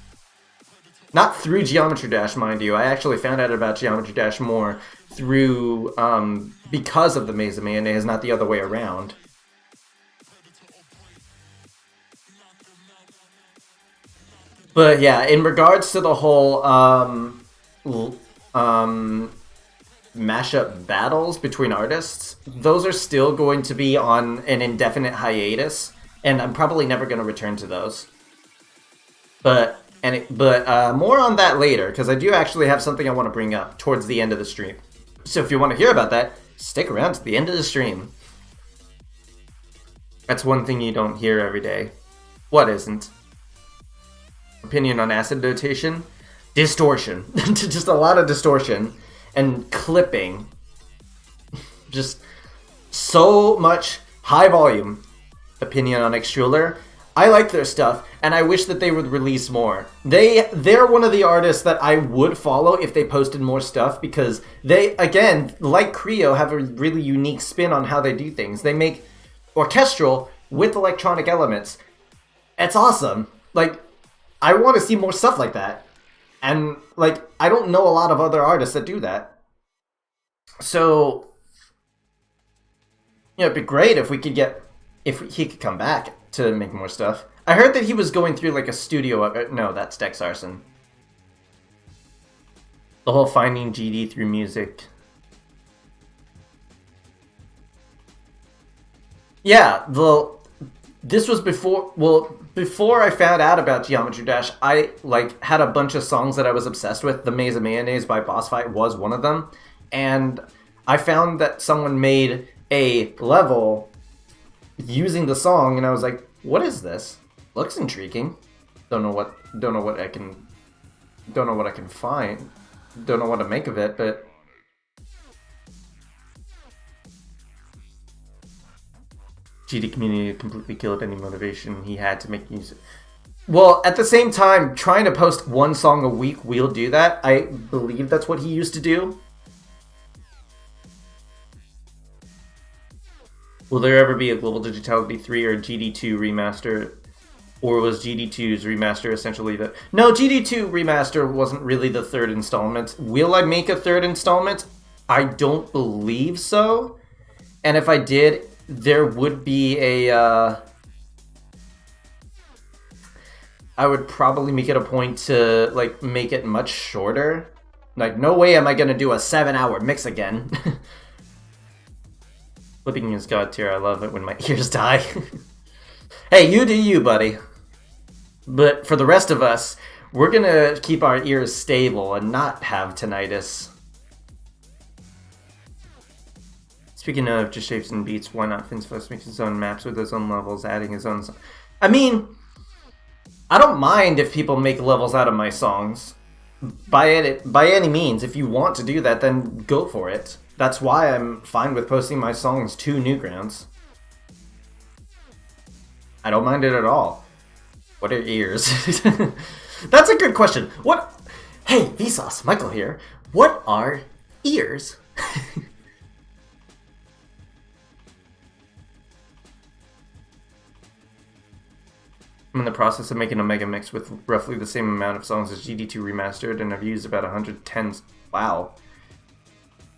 Not through Geometry Dash, mind you. I actually found out about Geometry Dash more through, because of The Maze and Mayonnaise, not the other way around. But yeah, in regards to the whole, mashup battles between artists, those are still going to be on an indefinite hiatus, and I'm probably never going to return to those. But more on that later, because I do actually have something I want to bring up towards the end of the stream. So if you want to hear about that, stick around to the end of the stream. That's one thing you don't hear every day. What isn't? Opinion on acid notation? Distortion. Just a lot of distortion. And clipping. Just so much high volume. Opinion on Extruller. I like their stuff, and I wish that they would release more. They're one of the artists that I would follow if they posted more stuff, because they, again, like Creo, have a really unique spin on how they do things. They make orchestral with electronic elements. It's awesome. Like, I want to see more stuff like that. And, like, I don't know a lot of other artists that do that. So, you know, it'd be great if he could come back to make more stuff. I heard that he was going through like a studio. No, that's Dex Arson. The whole finding GD through music. Yeah, this was before. Well, before I found out about Geometry Dash, I like had a bunch of songs that I was obsessed with. The Maze of Mayonnaise by Boss Fight was one of them, and I found that someone made a level using the song, and I was like, what is this? Looks intriguing. Don't know what I can find. Don't know what to make of it, but GD community completely killed any motivation he had to make music. Well, at the same time, trying to post one song a week will do that. I believe that's what he used to do. Will there ever be a Global Digitality 3 or GD2 remaster? Or was GD2's remaster essentially the... No, GD2 remaster wasn't really the third installment. Will I make a third installment? I don't believe so. And if I did, there would be a... I would probably make it a point to, like, make it much shorter. Like, no way am I going to do a 7-hour mix again. Flipping is God tier. I love it when my ears die. Hey, you do you, buddy. But for the rest of us, we're going to keep our ears stable and not have tinnitus. Speaking of just shapes and beats, why not Finnsfolks makes his own maps with his own levels, adding his own... I mean, I don't mind if people make levels out of my songs. By any means, if you want to do that, then go for it. That's why I'm fine with posting my songs to Newgrounds. I don't mind it at all. What are ears? That's a good question. What? Hey, Vsauce, Michael here. What are ears? I'm in the process of making a mega mix with roughly the same amount of songs as GD2 remastered, and I've used about 110. Wow.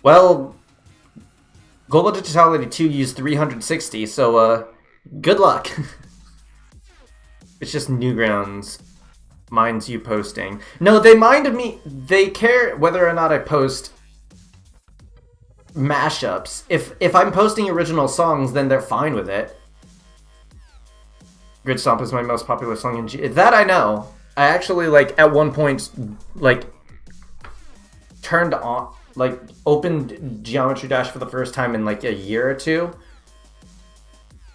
Well, Global Digitality 2 used 360, so good luck. It's just Newgrounds minds you posting. No, they mind me. They care whether or not I post mashups. If I'm posting original songs, then they're fine with it. Grid Stomp is my most popular song in G. That I know. I actually, like, at one point, like, turned on, like, opened Geometry Dash for the first time in, like, a year or two.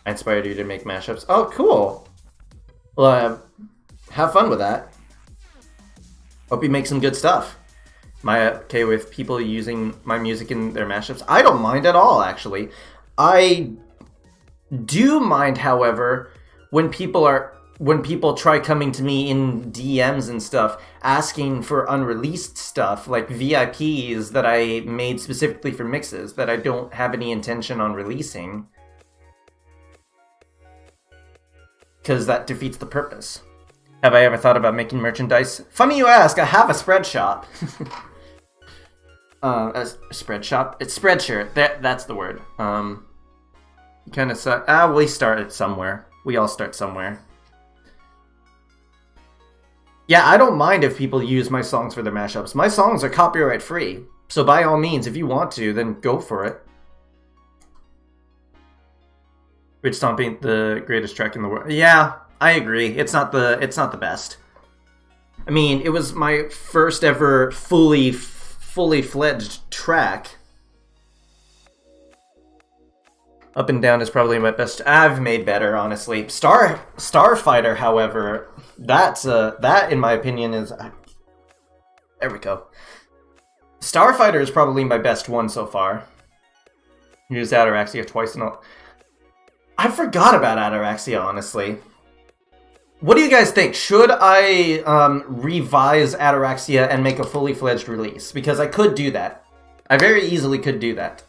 I inspired you to make mashups. Oh, cool. Well, have fun with that. Hope you make some good stuff. Am I okay with people using my music in their mashups? I don't mind at all, actually. I do mind, however, when people try coming to me in DMs and stuff, asking for unreleased stuff, like VIPs that I made specifically for mixes that I don't have any intention on releasing. Because that defeats the purpose. Have I ever thought about making merchandise? Funny you ask, I have a spread shop. A spread shop? It's Spreadshirt. That's the word. You kind of suck. We started somewhere. We all start somewhere. Yeah, I don't mind if people use my songs for their mashups. My songs are copyright free. So by all means, if you want to, then go for it. Ridge Stomp ain't the greatest track in the world. Yeah, I agree. It's not the best. I mean, it was my first ever fully fledged track. Up and Down is probably my best. I've made better, honestly. Starfighter, however, that in my opinion is. There we go. Starfighter is probably my best one so far. Used Ataraxia twice and all. I forgot about Ataraxia, honestly. What do you guys think? Should I revise Ataraxia and make a fully fledged release? Because I could do that. I very easily could do that.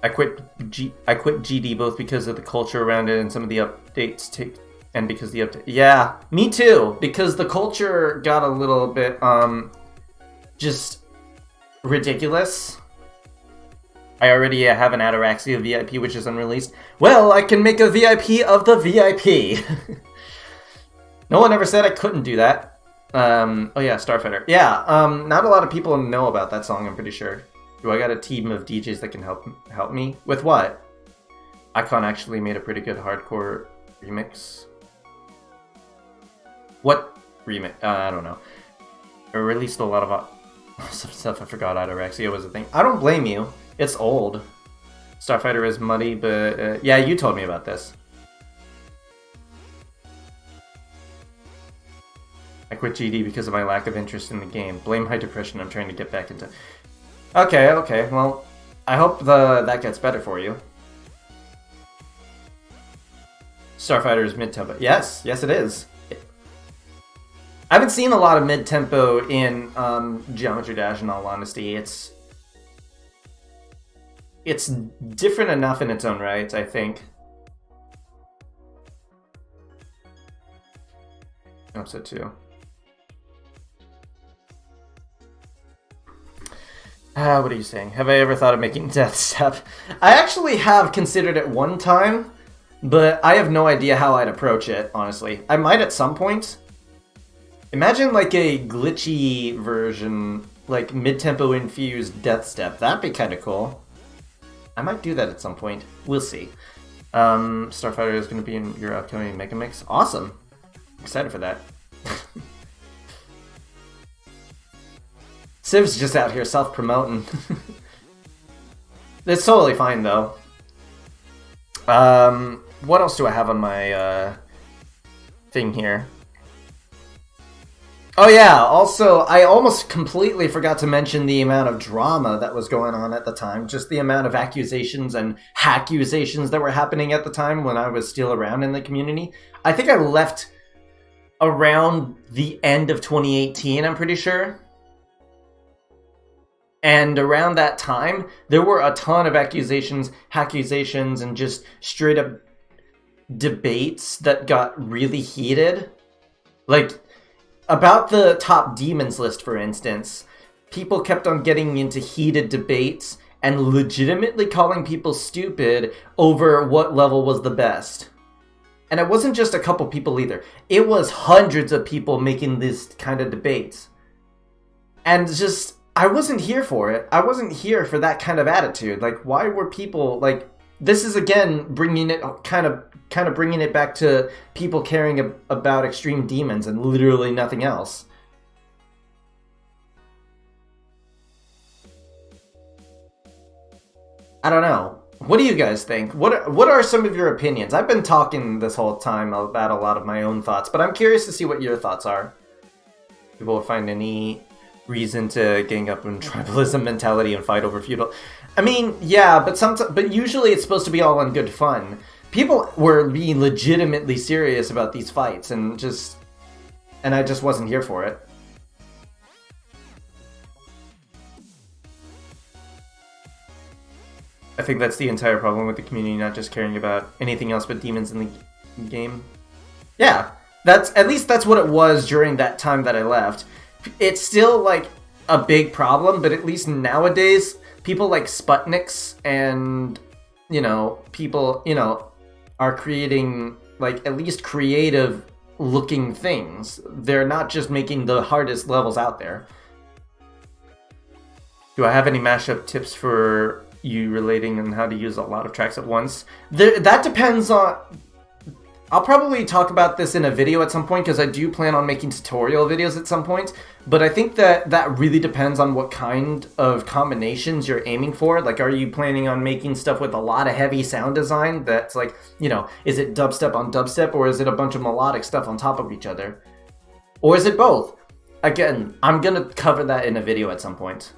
I quit GD both because of the culture around it and some of the updates and because the update. Yeah, me too. Because the culture got a little bit just ridiculous. I already have an Ataraxia VIP which is unreleased. Well, I can make a VIP of the VIP. No one ever said I couldn't do that. Oh yeah, Starfighter. Yeah, not a lot of people know about that song, I'm pretty sure. Do I got a team of DJs that can help me? With what? Icon actually made a pretty good hardcore remix. What remix? I don't know. I released a lot of stuff. I forgot Ataraxia was a thing. I don't blame you. It's old. Starfighter is muddy, but yeah, you told me about this. I quit GD because of my lack of interest in the game. Blame high depression. I'm trying to get back into. Okay. Well, I hope that gets better for you. Starfighter is mid-tempo. Yes, it is. I haven't seen a lot of mid-tempo in Geometry Dash, in all honesty. It's different enough in its own right, I think. Upset too. What are you saying? Have I ever thought of making Death Step? I actually have considered it one time, but I have no idea how I'd approach it, honestly. I might at some point. Imagine like a glitchy version, like mid-tempo infused Death Step. That'd be kind of cool. I might do that at some point. We'll see. Starfighter is going to be in your upcoming Mega Mix. Awesome. Excited for that. Civ's just out here self-promoting. It's totally fine, though. What else do I have on my thing here? Oh yeah, also, I almost completely forgot to mention the amount of drama that was going on at the time. Just the amount of accusations and hackusations that were happening at the time when I was still around in the community. I think I left around the end of 2018, I'm pretty sure. And around that time, there were a ton of accusations, and just straight up debates that got really heated. Like, about the top demons list, for instance, people kept on getting into heated debates and legitimately calling people stupid over what level was the best. And it wasn't just a couple people either. It was hundreds of people making this kind of debates. And just, I wasn't here for it. I wasn't here for that kind of attitude. Like, why were people, like, this is again bringing it, kind of bringing it back to people caring about extreme demons and literally nothing else. I don't know. What do you guys think? What are some of your opinions? I've been talking this whole time about a lot of my own thoughts, but I'm curious to see what your thoughts are. People will find any reason to gang up in tribalism mentality and fight over feudal. I mean, yeah, but usually it's supposed to be all in good fun. People were being legitimately serious about these fights, and I just wasn't here for it. I think that's the entire problem with the community not just caring about anything else but demons in the game. Yeah, at least that's what it was during that time that I left. It's still like a big problem, but at least nowadays people like Sputniks and people are creating like at least creative looking things. They're not just making the hardest levels out there. Do I have any mashup tips for you relating on how to use a lot of tracks at once? That depends on... I'll probably talk about this in a video at some point because I do plan on making tutorial videos at some point, but I think that really depends on what kind of combinations you're aiming for. Like, are you planning on making stuff with a lot of heavy sound design that's like, is it dubstep on dubstep, or is it a bunch of melodic stuff on top of each other? Or is it both? Again, I'm gonna cover that in a video at some point.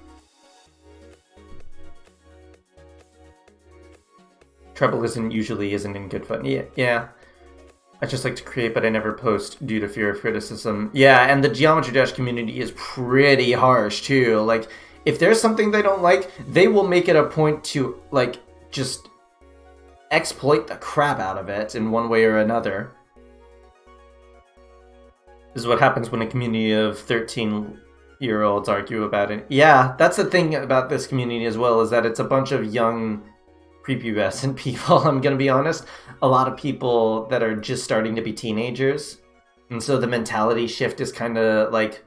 Treble usually isn't in good fun. Yeah. I just like to create, but I never post due to fear of criticism. Yeah, and the Geometry Dash community is pretty harsh too. Like, if there's something they don't like, they will make it a point to, like, just exploit the crap out of it in one way or another. This is what happens when a community of 13-year-olds argue about it. Yeah, that's the thing about this community as well, is that it's a bunch of young prepubescent people, I'm gonna be honest. A lot of people that are just starting to be teenagers. And so the mentality shift is kind of like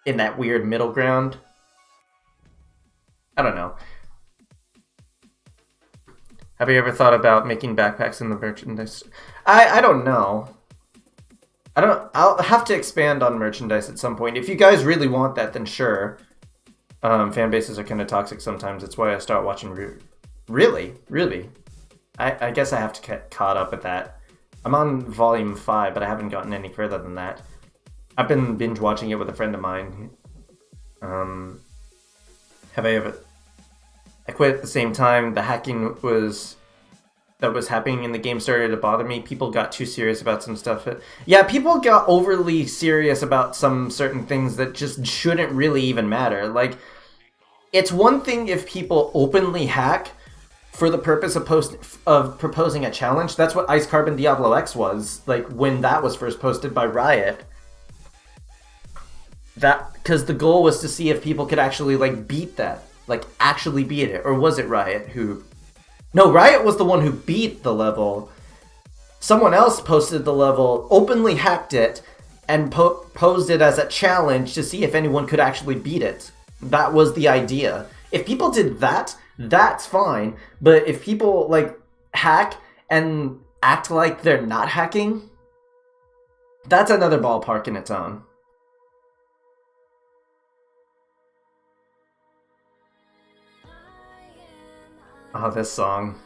in that weird middle ground. I don't know. Have you ever thought about making backpacks in the merchandise? I don't know. I'll have to expand on merchandise at some point. If you guys really want that, then sure. Fan bases are kind of toxic sometimes. That's why I start watching... Really? I guess I have to get caught up with that. I'm on volume 5, but I haven't gotten any further than that. I've been binge watching it with a friend of mine. Have I ever... I quit at the same time the hacking that was happening in the game started to bother me. People got too serious about some stuff. Yeah, people got overly serious about some certain things that just shouldn't really even matter. Like, it's one thing if people openly hack for the purpose of proposing a challenge. That's what Ice Carbon Diablo X was, like, when that was first posted by Riot. Because the goal was to see if people could actually, like, beat that. Like, actually beat it. Or was it Riot who... No, Riot was the one who beat the level. Someone else posted the level, openly hacked it, and posed it as a challenge to see if anyone could actually beat it. That was the idea. If people did that, that's fine. But if people, like, hack and act like they're not hacking, that's another ballpark in its own. Oh, this song.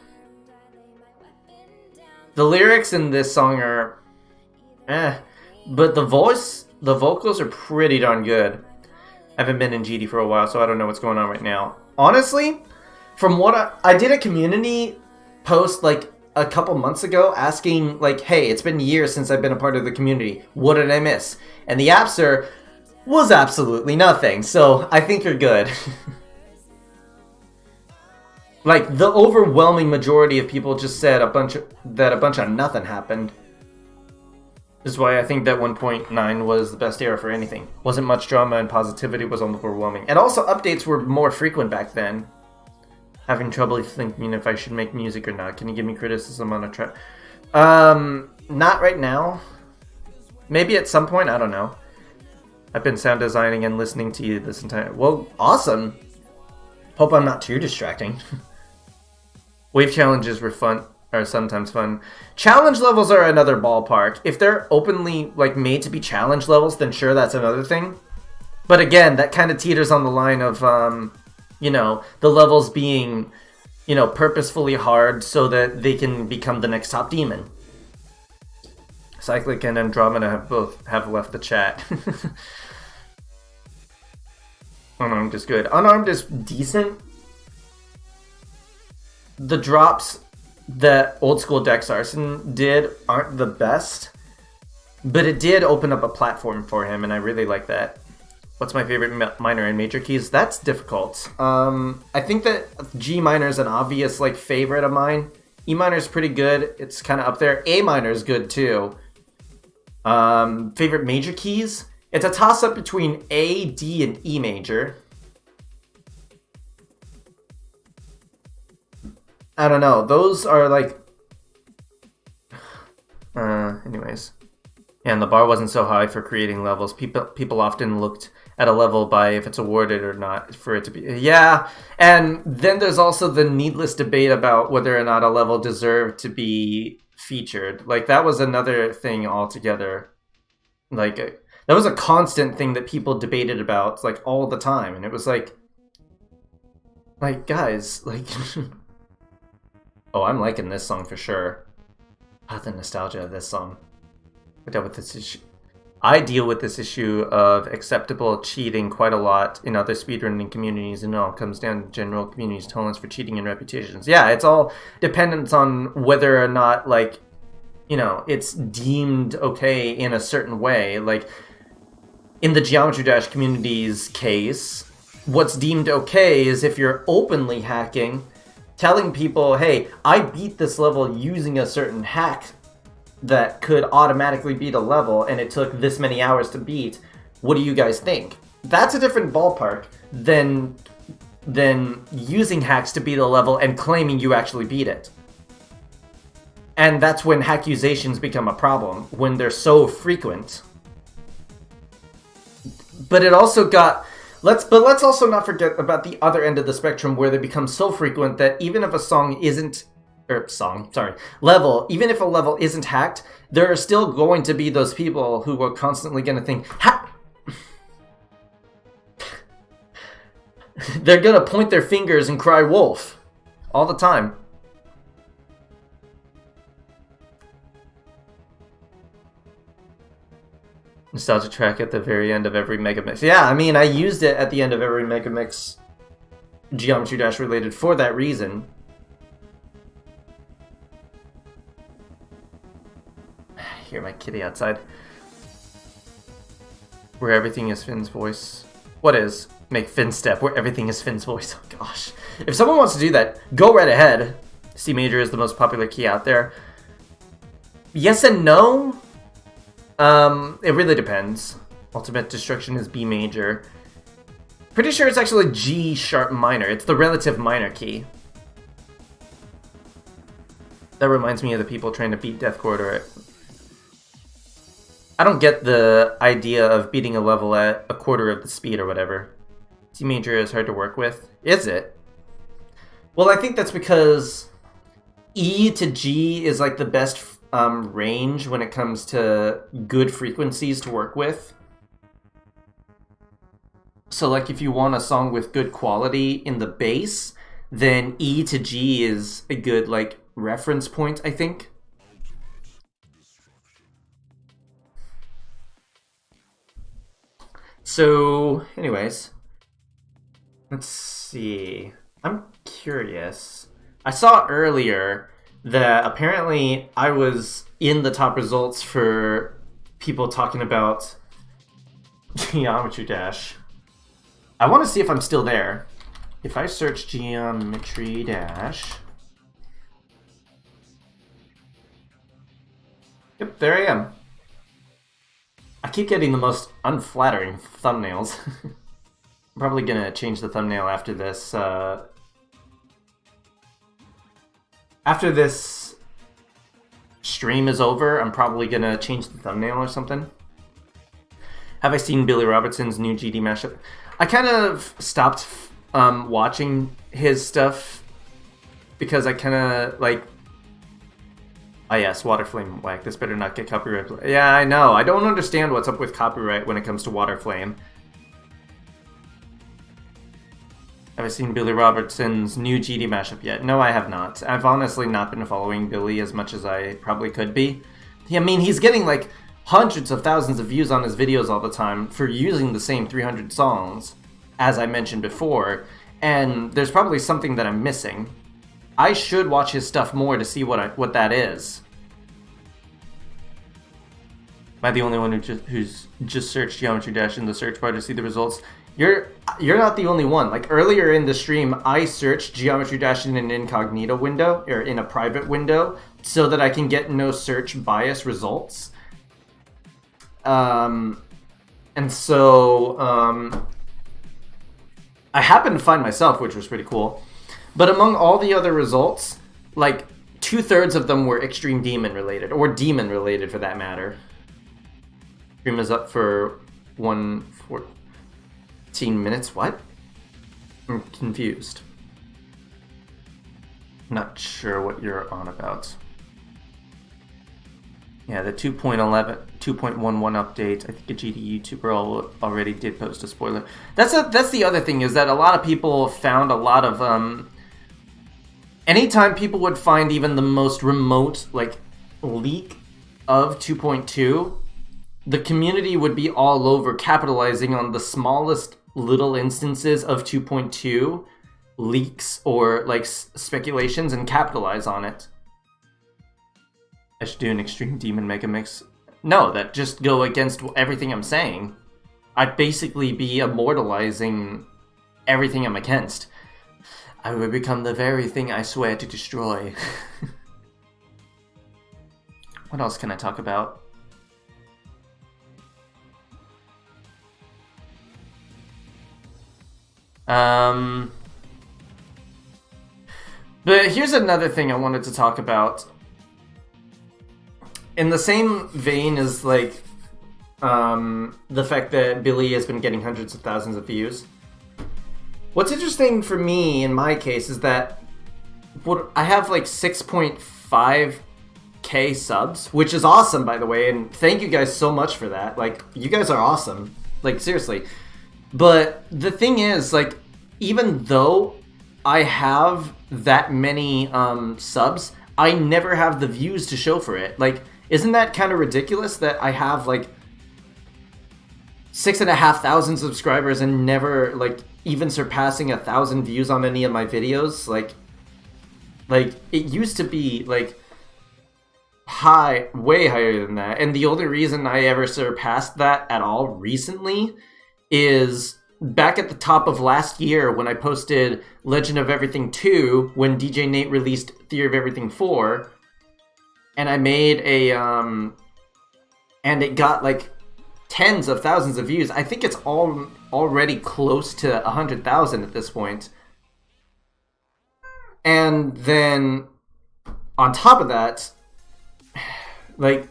The lyrics in this song are but the vocals are pretty darn good. I haven't been in GD for a while, so I don't know what's going on right now. Honestly, from what I did a community post like a couple months ago asking, like, hey, it's been years since I've been a part of the community. What did I miss? And the answer was absolutely nothing, so I think you're good. Like, the overwhelming majority of people just said a bunch of nothing happened. This is why I think that 1.9 was the best era for anything. Wasn't much drama and positivity was overwhelming. And also, updates were more frequent back then. Having trouble thinking if I should make music or not. Can you give me criticism on a track? Not right now. Maybe at some point, I don't know. I've been sound designing and listening to you this entire... Well, awesome. Hope I'm not too distracting. Wave challenges were fun, are sometimes fun. Challenge levels are another ballpark. If they're openly like made to be challenge levels, then sure, that's another thing. But again, that kind of teeters on the line of, you know, the levels being, you know, purposefully hard so that they can become the next top demon. Cyclic and Andromeda have both left the chat. Unarmed is good. Unarmed is decent. The drops that old school Dex Arson did aren't the best, but it did open up a platform for him, and I really like that. What's my favorite minor and major keys? That's difficult. I think that G minor is an obvious like favorite of mine. E minor is pretty good. It's kind of up there. A minor is good too. Favorite major keys? It's a toss-up between A, D, and E major. I don't know. Those are like... anyways. Yeah, and the bar wasn't so high for creating levels. People often looked at a level by if it's awarded or not for it to be... Yeah, and then there's also the needless debate about whether or not a level deserved to be featured. Like, that was another thing altogether. Like, that was a constant thing that people debated about, like, all the time. And it was like, guys, like... Oh, I'm liking this song for sure. Ah, the nostalgia of this song. I dealt with this issue. I deal with this issue of acceptable cheating quite a lot in other speedrunning communities, and it all comes down to general community's tolerance for cheating and reputations. Yeah, it's all dependent on whether or not, like, you know, it's deemed okay in a certain way. Like, in the Geometry Dash community's case, what's deemed okay is if you're openly hacking, telling people, hey, I beat this level using a certain hack that could automatically beat a level, and it took this many hours to beat. What do you guys think? That's a different ballpark than using hacks to beat a level and claiming you actually beat it. And that's when accusations become a problem, when they're so frequent. But it also got... Let's also not forget about the other end of the spectrum where they become so frequent that even if a song isn't... level, even if a level isn't hacked, there are still going to be those people who are constantly going to think, they're going to point their fingers and cry wolf all the time. Nostalgia track at the very end of every Megamix. Yeah, I mean, I used it at the end of every Megamix Geometry Dash related for that reason. I hear my kitty outside. Where everything is Finn's voice. What is? Make Finn step where everything is Finn's voice. Oh gosh. If someone wants to do that, go right ahead. C major is the most popular key out there. Yes and no. It really depends. Ultimate Destruction is B major. Pretty sure it's actually G sharp minor. It's the relative minor key. That reminds me of the people trying to beat Death Corridor. I don't get the idea of beating a level at a quarter of the speed or whatever. C major is hard to work with. Is it? Well, I think that's because E to G is like the best range when it comes to good frequencies to work with. So like if you want a song with good quality in the bass, then E to G is a good like reference point, I think. So anyways, let's see. I'm curious. I saw earlier that apparently I was in the top results for people talking about Geometry Dash. I want to see if I'm still there. if I search geometry dash, yep, there I am. I keep getting the most unflattering thumbnails. I'm probably gonna change the thumbnail after this. After this stream is over, I'm probably gonna change the thumbnail or something. Have I seen Billy Robertson's new GD mashup? I kind of stopped watching his stuff because I kind of like. Ah, yes, Waterflame Whack. This better not get copyright. Yeah, I know. I don't understand what's up with copyright when it comes to Waterflame. Have I seen Billy Robertson's new GD mashup yet? No, I have not. I've honestly not been following Billy as much as I probably could be. I mean, he's getting like hundreds of thousands of views on his videos all the time for using the same 300 songs, as I mentioned before, and there's probably something that I'm missing. I should watch his stuff more to see what that is. Am I the only one who's just searched Geometry Dash in the search bar to see the results? You're not the only one. Like earlier in the stream, I searched Geometry Dash in an incognito window, or in a private window, so that I can get no search bias results. And so I happened to find myself, which was pretty cool. But among all the other results, like 2/3 of them were Extreme Demon related, or Demon related for that matter. Stream is up for 114 minutes. What? I'm confused. Not sure what you're on about. Yeah, the 2.11, 2.11 update. I think a GD YouTuber already did post a spoiler. That's the other thing, is that a lot of people found a lot of anytime people would find even the most remote like leak of 2.2, the community would be all over capitalizing on the smallest little instances of 2.2 leaks or like speculations and capitalize on it. I should do an Extreme Demon Mega Mix. No, that just go against everything I'm saying. I'd basically be immortalizing everything I'm against. I would become the very thing I swear to destroy. What else can I talk about? But here's another thing I wanted to talk about. In the same vein as like the fact that Billy has been getting hundreds of thousands of views. What's interesting for me in my case is that I have like 6.5k subs, which is awesome, by the way, and thank you guys so much for that. Like, you guys are awesome. Like, seriously. But the thing is, like, even though I have that many subs, I never have the views to show for it. Like, isn't that kind of ridiculous that I have like 6,500 subscribers and never like even surpassing 1,000 views on any of my videos? Like it used to be like high, way higher than that. And the only reason I ever surpassed that at all recently is back at the top of last year when I posted Legend of Everything 2 when DJ Nate released Theory of Everything 4. And I made a, and it got like tens of thousands of views. I think it's already close to 100,000 at this point. And then on top of that, like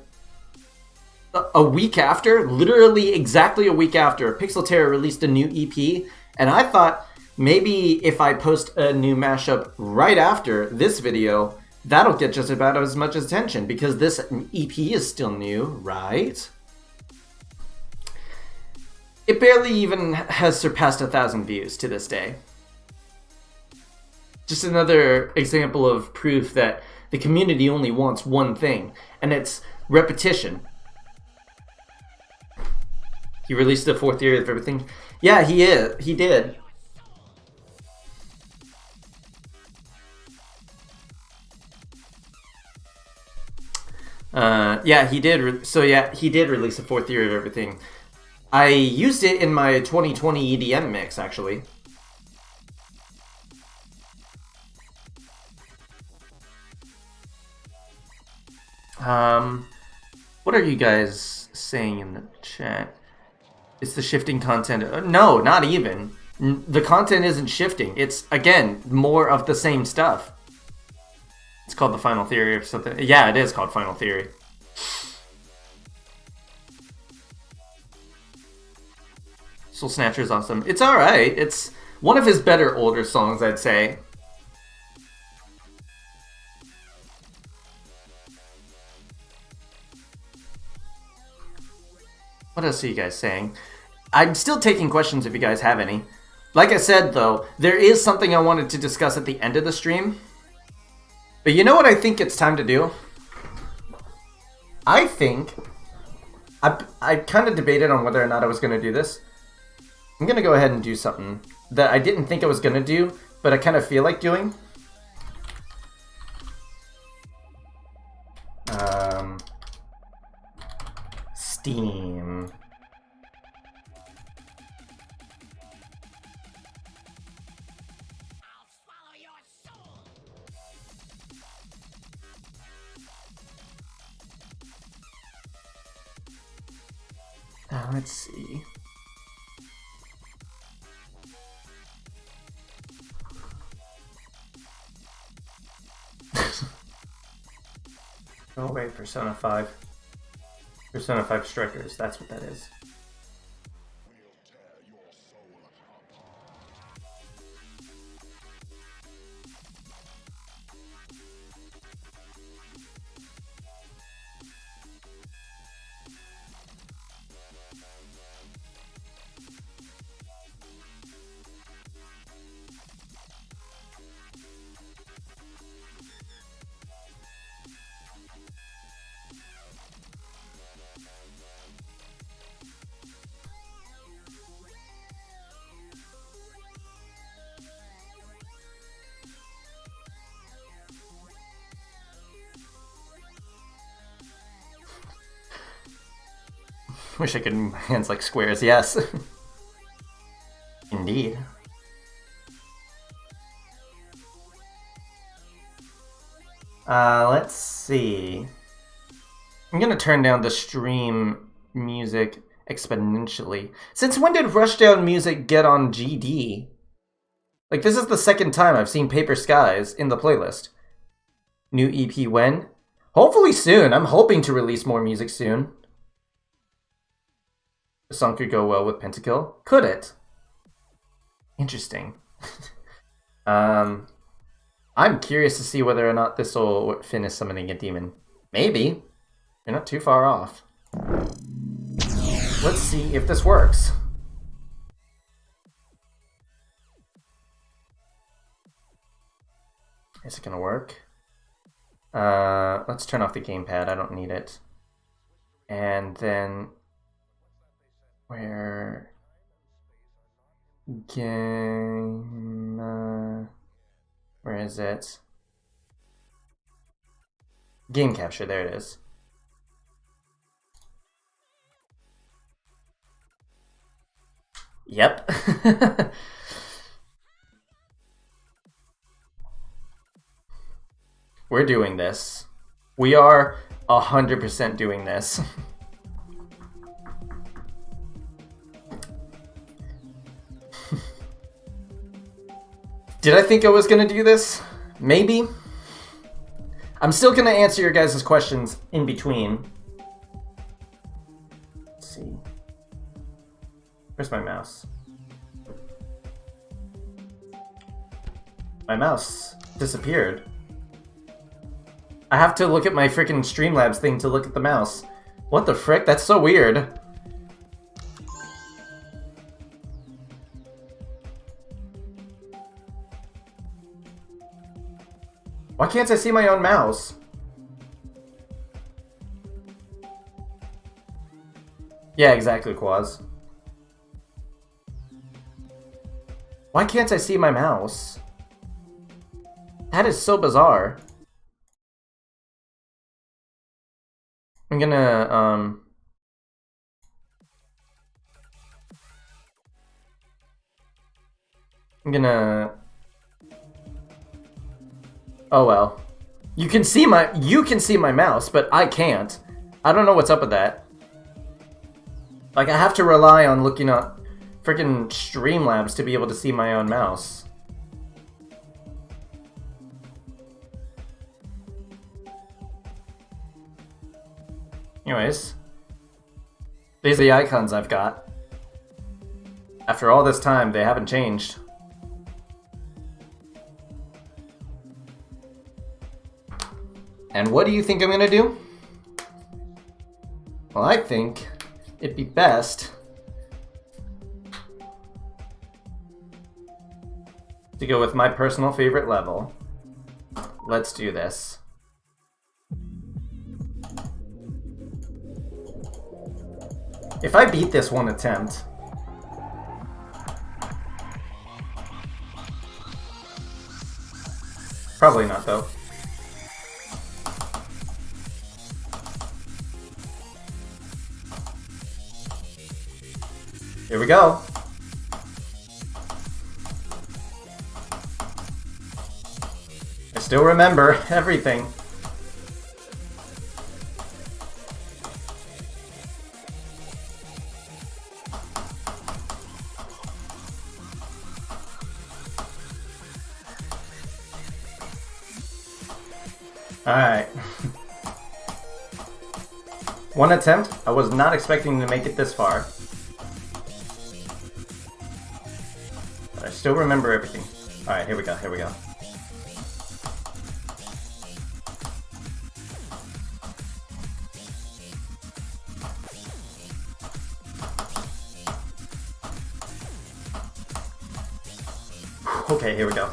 a week after, literally exactly a week after, Pixel Terror released a new EP. And I thought maybe if I post a new mashup right after this video, that'll get just about as much attention because this EP is still new, right? It barely even has surpassed 1,000 views to this day. Just another example of proof that the community only wants one thing, and it's repetition. He released a 4th Theory of Everything. Yeah, he did. Yeah, he did. So yeah, he did release a 4th Theory of Everything. I used it in my 2020 EDM mix, actually. What are you guys saying in the chat? It's the shifting content. No, not even. The content isn't shifting. It's, again, more of the same stuff. It's called the Final Theory or something. Yeah, it is called Final Theory. Soul Snatcher is awesome. It's alright. It's one of his better older songs, I'd say. What else are you guys saying? I'm still taking questions if you guys have any. Like I said, though, there is something I wanted to discuss at the end of the stream. But you know what I think it's time to do? I think... I kind of debated on whether or not I was going to do this. I'm going to go ahead and do something that I didn't think I was going to do, but I kind of feel like doing. Steam. Let's see. Oh wait, Persona 5. Persona 5 Strikers, that's what that is. Wish I could move my hands like squares, yes. Indeed. Let's see. I'm gonna turn down the stream music exponentially. Since when did Rushdown music get on GD? Like, this is the second time I've seen Paper Skies in the playlist. New EP when? Hopefully soon. I'm hoping to release more music soon. The song could go well with Pentakill. Could it? Interesting. I'm curious to see whether or not this will finish summoning a demon. Maybe. You're not too far off. Let's see if this works. Is it gonna work? Let's turn off the gamepad. I don't need it. And then... where is it? Game capture, there it is. Yep. We're doing this. We are 100% doing this. Did I think I was gonna do this? Maybe. I'm still gonna answer your guys' questions in between. Let's see. Where's my mouse? My mouse disappeared. I have to look at my freaking Streamlabs thing to look at the mouse. What the frick? That's so weird. Why can't I see my own mouse? Yeah, exactly, Quaz. Why can't I see my mouse? That is so bizarre. I'm gonna, oh well. You can see my mouse, but I can't. I don't know what's up with that. Like, I have to rely on looking at freaking Streamlabs to be able to see my own mouse. Anyways, these are the icons I've got. After all this time, they haven't changed. And what do you think I'm gonna do? Well, I think it'd be best to go with my personal favorite level. Let's do this. If I beat this one attempt, probably not though. Here we go. I still remember everything. Alright. One attempt. I was not expecting to make it this far. But I still remember everything. Alright, here we go, here we go. Okay, here we go.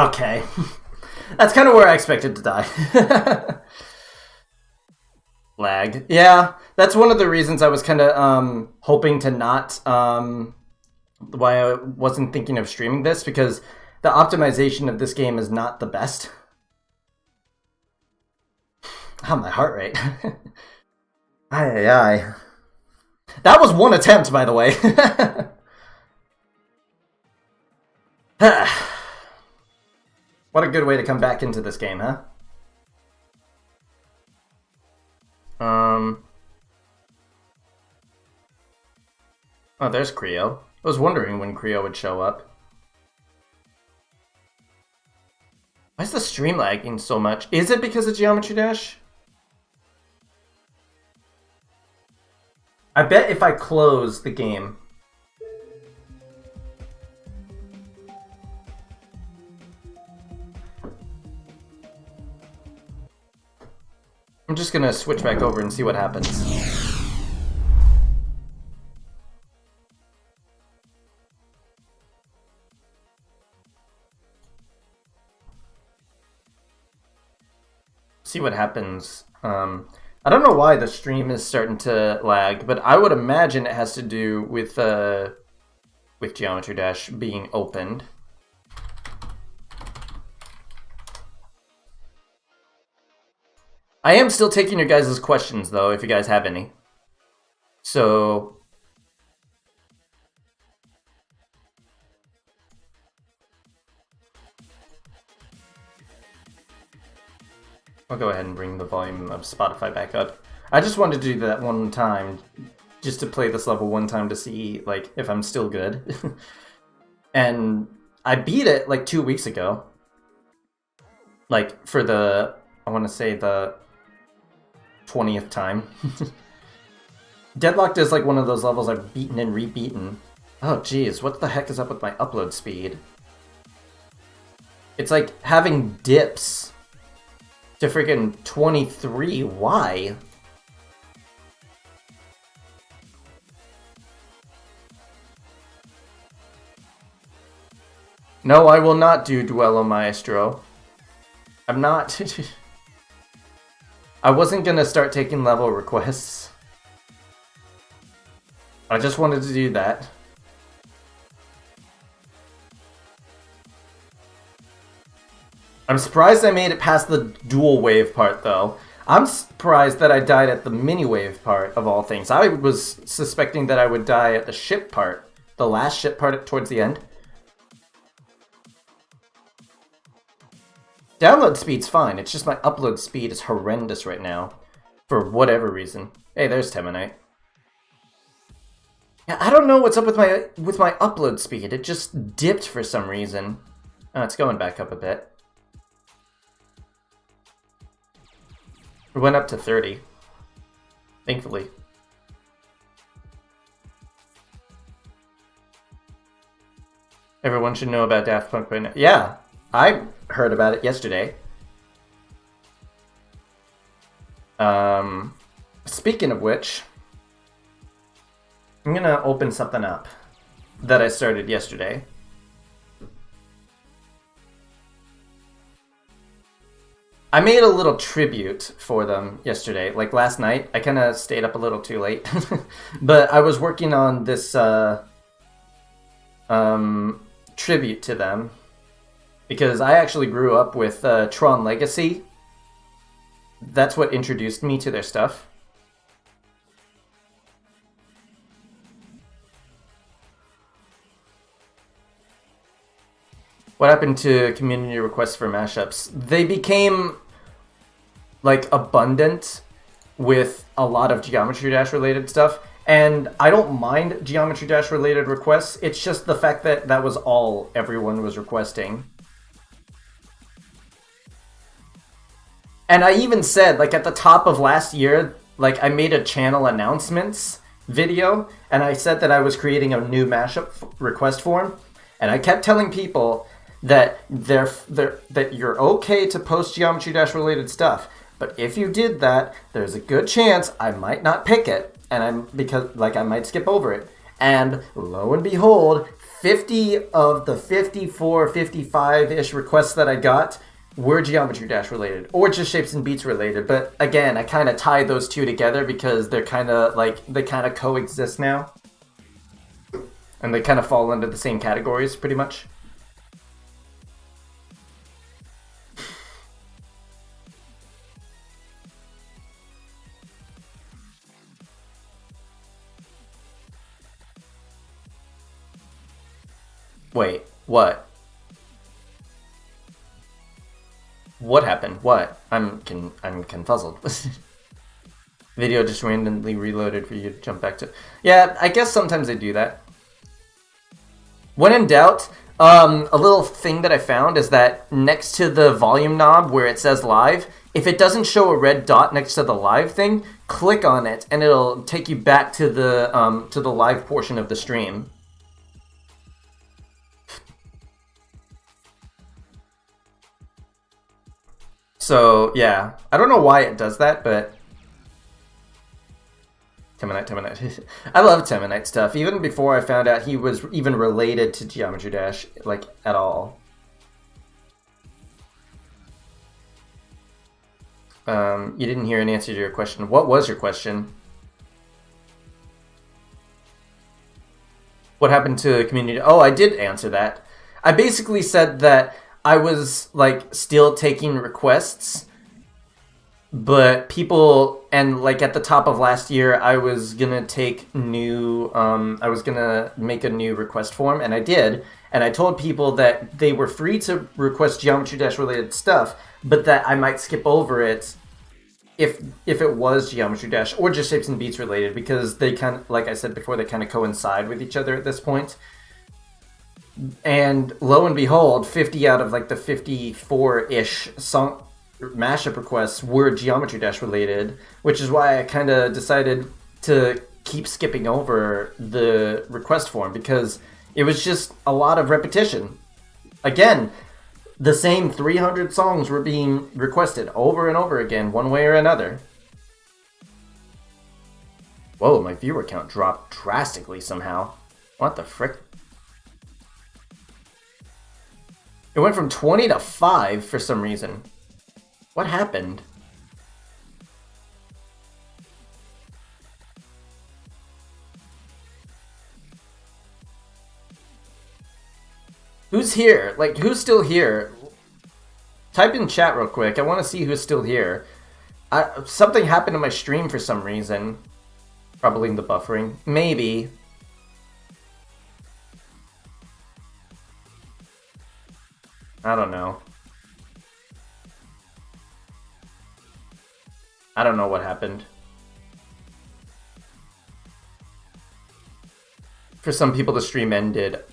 Okay. That's kind of where I expected to die. Lag. Yeah, that's one of the reasons I was kind of hoping to not... why I wasn't thinking of streaming this, because the optimization of this game is not the best. Oh, my heart rate. Aye, aye. That was one attempt, by the way. What a good way to come back into this game, huh? Oh, there's Creo. I was wondering when Creo would show up. Why is the stream lagging so much? Is it because of Geometry Dash? I bet if I close the game... I'm just gonna switch back over and see what happens. See what happens. I don't know why the stream is starting to lag, but I would imagine it has to do with Geometry Dash being opened. I am still taking your guys' questions, though, if you guys have any. So... I'll go ahead and bring the volume of Spotify back up. I just wanted to do that one time, just to play this level one time to see, like, if I'm still good. And I beat it, like, 2 weeks ago. Like, for the, I want to say the 20th time. Deadlocked is like one of those levels I've beaten and rebeaten. Oh geez, what the heck is up with my upload speed? It's like having dips to freaking 23. Why? No, I will not do Duello Maestro. I'm not... I wasn't gonna start taking level requests. I just wanted to do that. I'm surprised I made it past the dual wave part, though. I'm surprised that I died at the mini wave part, of all things. I was suspecting that I would die at the ship part, the last ship part towards the end. Download speed's fine, it's just my upload speed is horrendous right now. For whatever reason. Hey, there's Temanite. Yeah, I don't know what's up with my upload speed. It just dipped for some reason. Oh, it's going back up a bit. It went up to 30. Thankfully. Everyone should know about Daft Punk by now. Yeah, I heard about it yesterday. Speaking of which, I'm gonna open something up that I started yesterday. I made a little tribute for them yesterday, like last night. I kind of stayed up a little too late, but I was working on this tribute to them because I actually grew up with Tron Legacy. That's what introduced me to their stuff. What happened to community requests for mashups? They became like abundant with a lot of Geometry Dash related stuff, and I don't mind Geometry Dash related requests. It's just the fact that that was all everyone was requesting. And I even said, like, at the top of last year, like, I made a channel announcements video, and I said that I was creating a new mashup request form, and I kept telling people that that you're okay to post Geometry Dash related stuff, but if you did that, there's a good chance I might not pick it, and I might skip over it. And lo and behold, 50 of the 54, 55-ish requests that I got were Geometry Dash related, or just Shapes and Beats related. But again, I kind of tie those two together because they're kind of like, they kind of coexist now. And they kind of fall into the same categories, pretty much. Wait, what? What happened? What? I'm confuzzled. Video just randomly reloaded for you to jump back to. Yeah, I guess sometimes they do that. When in doubt, a little thing that I found is that next to the volume knob where it says live, if it doesn't show a red dot next to the live thing, click on it and it'll take you back to the live portion of the stream. So, yeah. I don't know why it does that, but... Temanite. I love Temanite stuff, even before I found out he was even related to Geometry Dash, like, at all. You didn't hear an answer to your question. What was your question? What happened to the community? Oh, I did answer that. I basically said that I was, like, still taking requests, but people, and, like, at the top of last year, I was gonna take new, I was gonna make a new request form, and I did, and I told people that they were free to request Geometry Dash related stuff, but that I might skip over it if it was Geometry Dash, or just Shapes and Beats related, because they kind of, like I said before, they kind of coincide with each other at this point. And lo and behold, 50 out of like the 54-ish song mashup requests were Geometry Dash related, which is why I kind of decided to keep skipping over the request form, because it was just a lot of repetition. Again, the same 300 songs were being requested over and over again, one way or another. Whoa, my viewer count dropped drastically somehow. What the frick? It went from 20 to 5 for some reason. What happened? Who's here? Like, who's still here? Type in chat real quick. I want to see who's still here. Something happened to my stream for some reason. Probably in the buffering. Maybe. I don't know. I don't know what happened. For some people, the stream ended.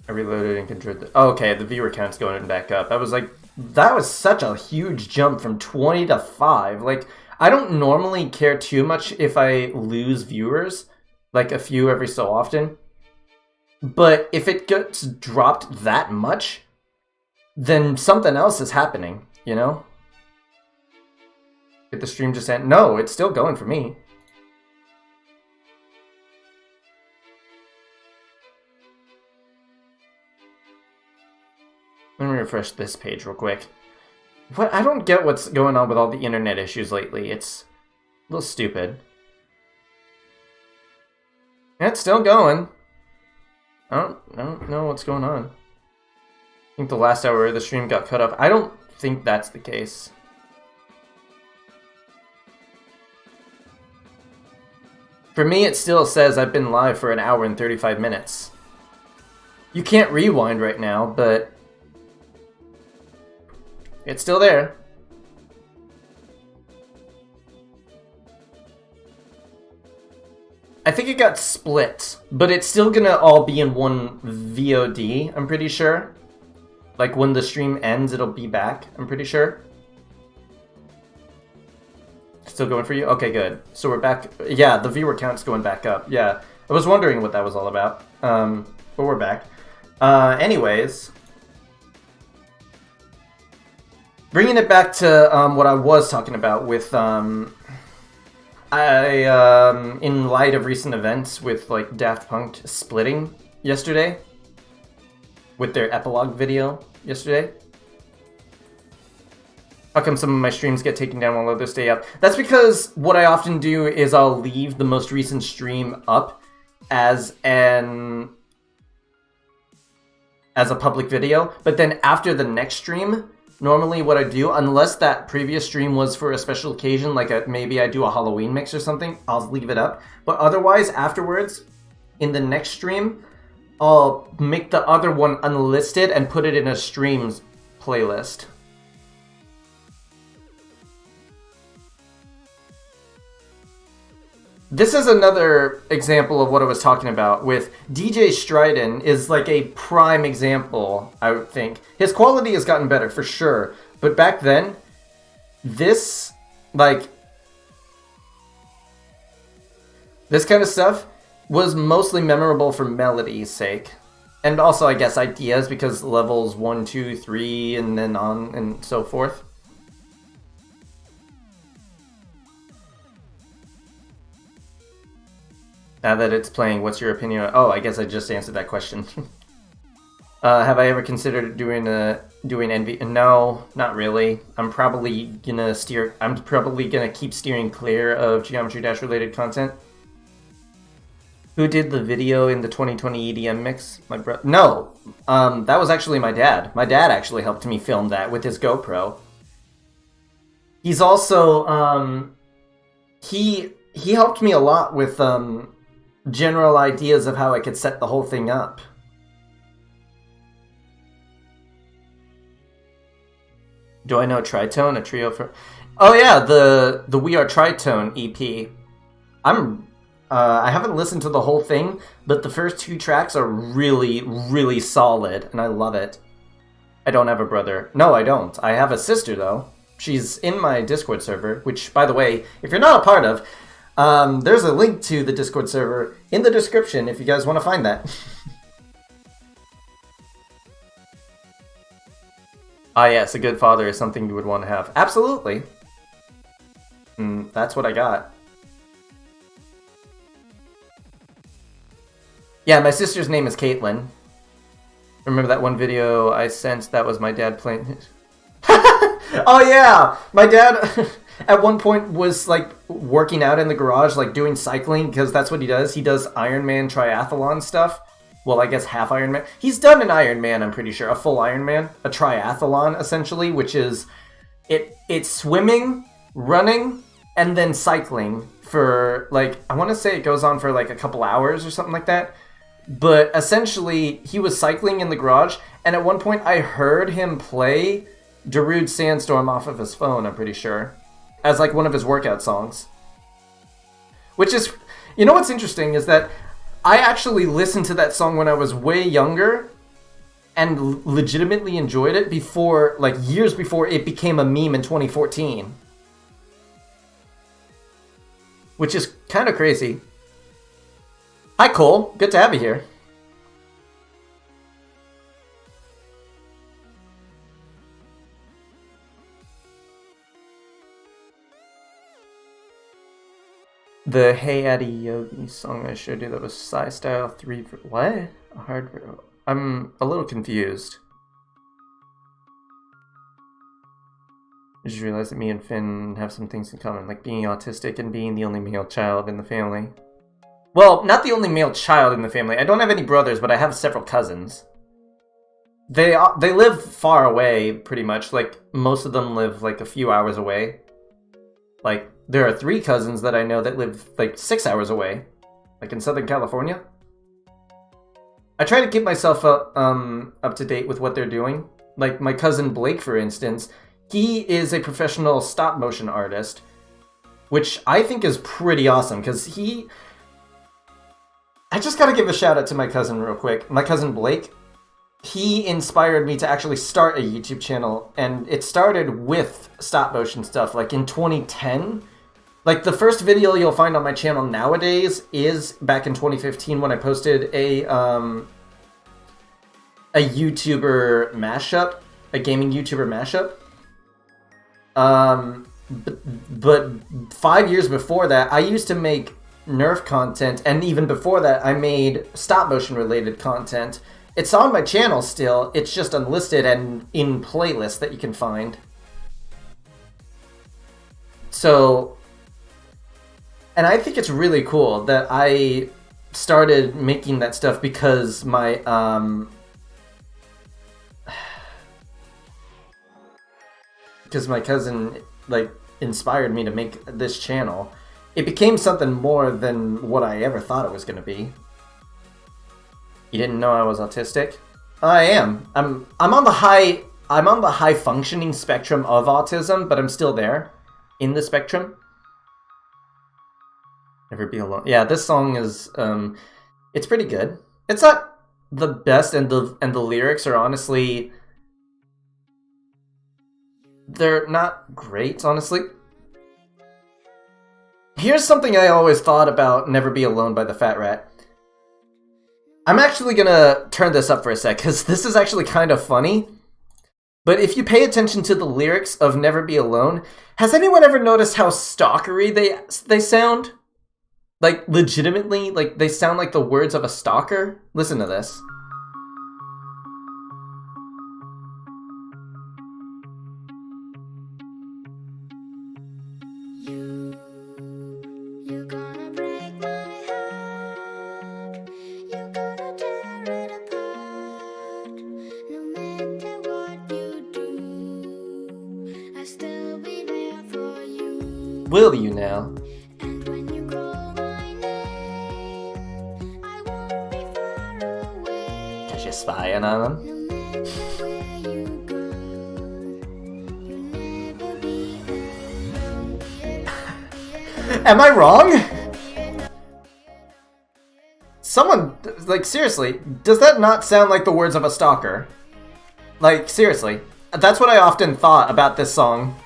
I reloaded and controlled the... Oh, okay, the viewer count's going back up. I was like, that was such a huge jump from 20 to 5. Like, I don't normally care too much if I lose viewers, like a few every so often. But if it gets dropped that much, then something else is happening, you know? Did the stream just end? No, it's still going for me. Let me refresh this page real quick. What? I don't get what's going on with all the internet issues lately. It's a little stupid. It's still going. I don't know what's going on. I think the last hour of the stream got cut off. I don't think that's the case. For me, it still says I've been live for 1 hour and 35 minutes. You can't rewind right now, but it's still there. I think it got split, but it's still gonna all be in one VOD, I'm pretty sure. Like when the stream ends, it'll be back, I'm pretty sure. Still going for you? Okay, good. So we're back. Yeah, the viewer count's going back up. Yeah, I was wondering what that was all about. But we're back. Anyways. Bringing it back to what I was talking about with, in light of recent events with, like, Daft Punk splitting yesterday. With their epilogue video yesterday. How come some of my streams get taken down while others stay up? That's because what I often do is I'll leave the most recent stream up as a public video, but then after the next stream, normally what I do, unless that previous stream was for a special occasion, like maybe I do a Halloween mix or something, I'll leave it up. But otherwise, afterwards, in the next stream, I'll make the other one unlisted and put it in a streams playlist. This is another example of what I was talking about with DJ Stryden is like a prime example, I would think. His quality has gotten better for sure, but back then, this kind of stuff was mostly memorable for melody's sake. And also, I guess, ideas because levels 1, 2, 3, and then on and so forth. Now that it's playing, what's your opinion? Oh, I guess I just answered that question. Have I ever considered doing NV? No, not really. I'm probably gonna keep steering clear of Geometry Dash related content. Who did the video in the 2020 EDM mix? My bro? No, that was actually my dad. My dad actually helped me film that with his GoPro. He's also he helped me a lot with general ideas of how I could set the whole thing up. Do I know Tritone? A trio for... Oh yeah, the We Are Tritone EP. I haven't listened to the whole thing, but the first 2 tracks are really, really solid, and I love it. I don't have a brother. No, I don't. I have a sister, though. She's in my Discord server, which, by the way, if you're not a part of, there's a link to the Discord server in the description if you guys want to find that. Ah, yes, a good father is something you would want to have. Absolutely. That's what I got. Yeah, my sister's name is Caitlin. Remember that one video I sent that was my dad playing... Oh yeah! My dad at one point was like working out in the garage, like doing cycling, because that's what he does. He does Ironman triathlon stuff. Well, I guess half Ironman. He's done an Ironman, I'm pretty sure. A full Ironman. A triathlon, essentially, which is... It's swimming, running, and then cycling for, like... I want to say it goes on for, like, a couple hours or something like that. But essentially, he was cycling in the garage, and at one point I heard him play Darude Sandstorm off of his phone, I'm pretty sure, as like one of his workout songs. Which is, you know what's interesting is that I actually listened to that song when I was way younger and legitimately enjoyed it before, like years before it became a meme in 2014. Which is kind of crazy. Hi Cole, good to have you here. The Hey Addy Yogi song I showed you that was Psy Style 3... What? I'm a little confused. I just realized that me and Finn have some things in common, like being autistic and being the only male child in the family. Well, not the only male child in the family. I don't have any brothers, but I have several cousins. They live far away, pretty much. Like, most of them live, like, a few hours away. Like, there are 3 cousins that I know that live, like, 6 hours away. Like, in Southern California. I try to keep myself up to date with what they're doing. Like, my cousin Blake, for instance, he is a professional stop-motion artist, which I think is pretty awesome, because I just gotta give a shout out to my cousin real quick. My cousin Blake, he inspired me to actually start a YouTube channel, and it started with stop motion stuff, like in 2010. Like, the first video you'll find on my channel nowadays is back in 2015 when I posted a YouTuber mashup, a gaming YouTuber mashup. But 5 years before that, I used to make Nerf content, and even before that, I made stop motion related content. It's on my channel still, it's just unlisted and in playlists that you can find. So, and I think it's really cool that I started making that stuff because my, cousin, like, inspired me to make this channel. It became something more than what I ever thought it was going to be. You didn't know I was autistic? I am. I'm on the high functioning spectrum of autism, but I'm still there in the spectrum. Never Be Alone. Yeah, this song is it's pretty good. It's not the best, and the lyrics are honestly, they're not great, honestly. Here's something I always thought about Never Be Alone by the Fat Rat. I'm actually gonna turn this up for a sec, because this is actually kind of funny. But if you pay attention to the lyrics of Never Be Alone, has anyone ever noticed how stalkery they sound? Like, legitimately, like, they sound like the words of a stalker? Listen to this. Will you now? And when you call my name, I won't be far away. Cause you're spying on them. No matter where you go, you'll never be alone. Am I wrong? Someone, like, seriously, does that not sound like the words of a stalker? Like, seriously. That's what I often thought about this song.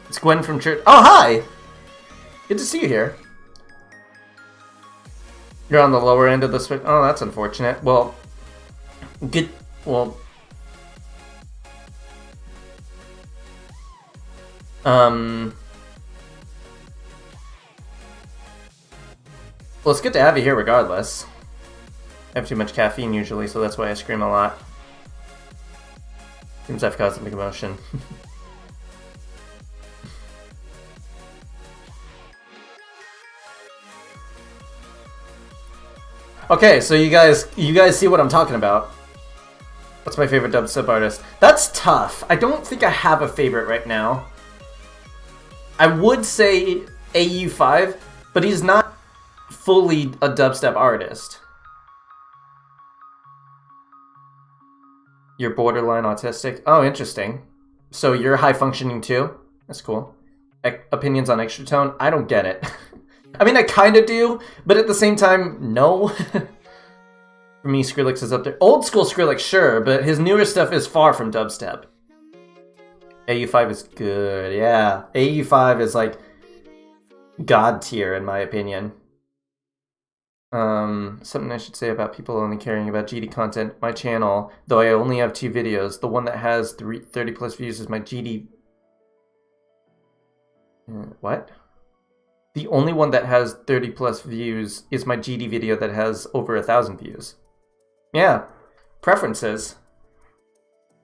It's Gwen from church. Oh, hi! Good to see you here. You're on the lower end of the spectrum. Oh, that's unfortunate. Well, good. Well, well, it's good to have you here regardless. I have too much caffeine usually, so that's why I scream a lot. Seems I've caused a big emotion. Okay, so you guys see what I'm talking about. What's my favorite dubstep artist? That's tough. I don't think I have a favorite right now. I would say AU5, but he's not fully a dubstep artist. You're borderline autistic? Oh, interesting. So you're high functioning too? That's cool. Opinions on extra tone? I don't get it. I mean, I kind of do, but at the same time, no. For me, Skrillex is up there. Old school Skrillex, sure, but his newer stuff is far from dubstep. AU5 is good, yeah. AU5 is like god tier in my opinion. Something I should say about people only caring about GD content. My channel, though I only have 2 videos, the one that has 30 plus views is my GD... What? The only one that has 30 plus views is my GD video that has over 1,000 views. Yeah, preferences.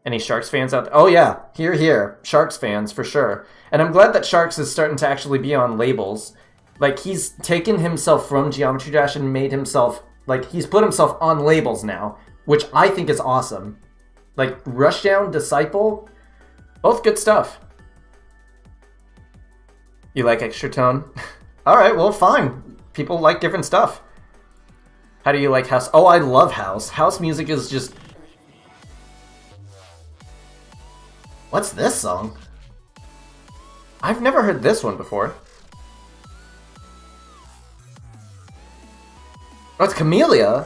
Any Sharks fans out there? Oh yeah, here. Sharks fans, for sure. And I'm glad that Sharks is starting to actually be on labels. Like, he's taken himself from Geometry Dash and made himself... Like, he's put himself on labels now, which I think is awesome. Like, Rushdown, Disciple, both good stuff. You like extra tone? Alright, well, fine. People like different stuff. How do you like house? Oh, I love house. House music is just... What's this song? I've never heard this one before. Oh, it's Camellia.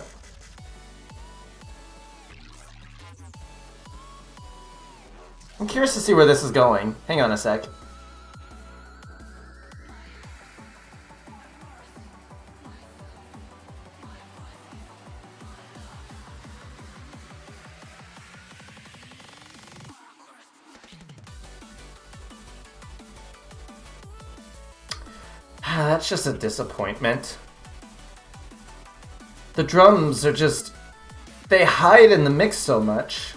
I'm curious to see where this is going. Hang on a sec. That's just a disappointment. The drums are just... They hide in the mix so much.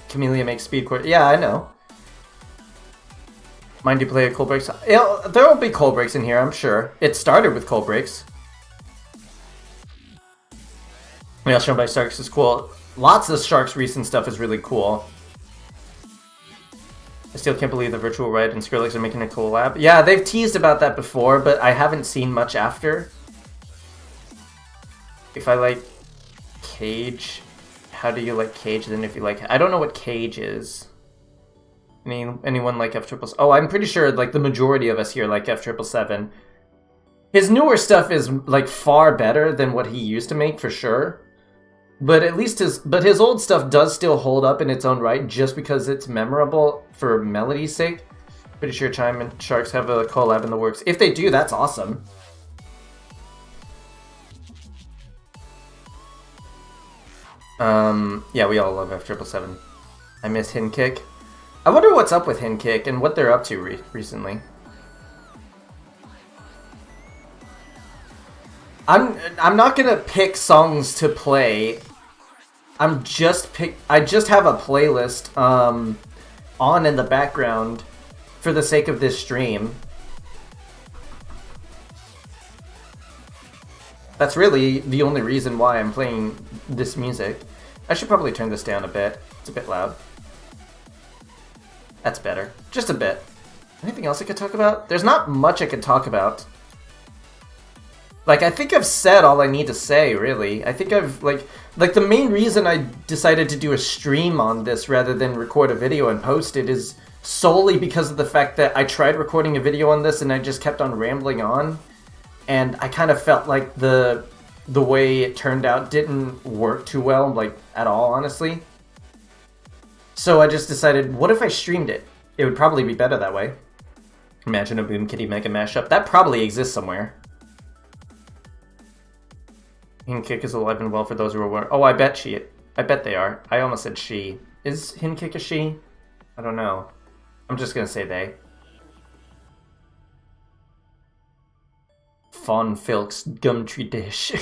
Camellia makes speed core. Yeah, I know. Mind you play a cold breaks? There will be cold breaks in here, I'm sure. It started with cold breaks. Yeah, shown by Sharks is cool. Lots of Sharks recent stuff is really cool. I still can't believe the Virtual Red and Skrillex are making a collab. Yeah, they've teased about that before, but I haven't seen much after. If I like Cage, how do you like Cage then if you like... I don't know what Cage is. Anyone like F777? Oh, I'm pretty sure like the majority of us here like F777. His newer stuff is like far better than what he used to make for sure. But at least his old stuff does still hold up in its own right just because it's memorable for melody's sake. Pretty sure Chime and Sharks have a collab in the works. If they do, that's awesome. Yeah, we all love F777. I miss Hinkick. I wonder what's up with Hinkick and what they're up to recently. I'm not gonna pick songs to play. I just have a playlist on in the background for the sake of this stream. That's really the only reason why I'm playing this music. I should probably turn this down a bit. It's a bit loud. That's better. Just a bit. Anything else I could talk about? There's not much I could talk about. Like, I think I've said all I need to say, really. I think I've, like the main reason I decided to do a stream on this rather than record a video and post it is solely because of the fact that I tried recording a video on this and I just kept on rambling on. And I kind of felt like the way it turned out didn't work too well, like, at all, honestly. So I just decided, what if I streamed it? It would probably be better that way. Imagine a Boom Kitty Mega Mashup. That probably exists somewhere. Hinkick is alive and well for those who are aware. Oh, I bet they are. I almost said she. Is Hinkick a she? I don't know. I'm just gonna say they. Finnsfolks Gumtree Dish.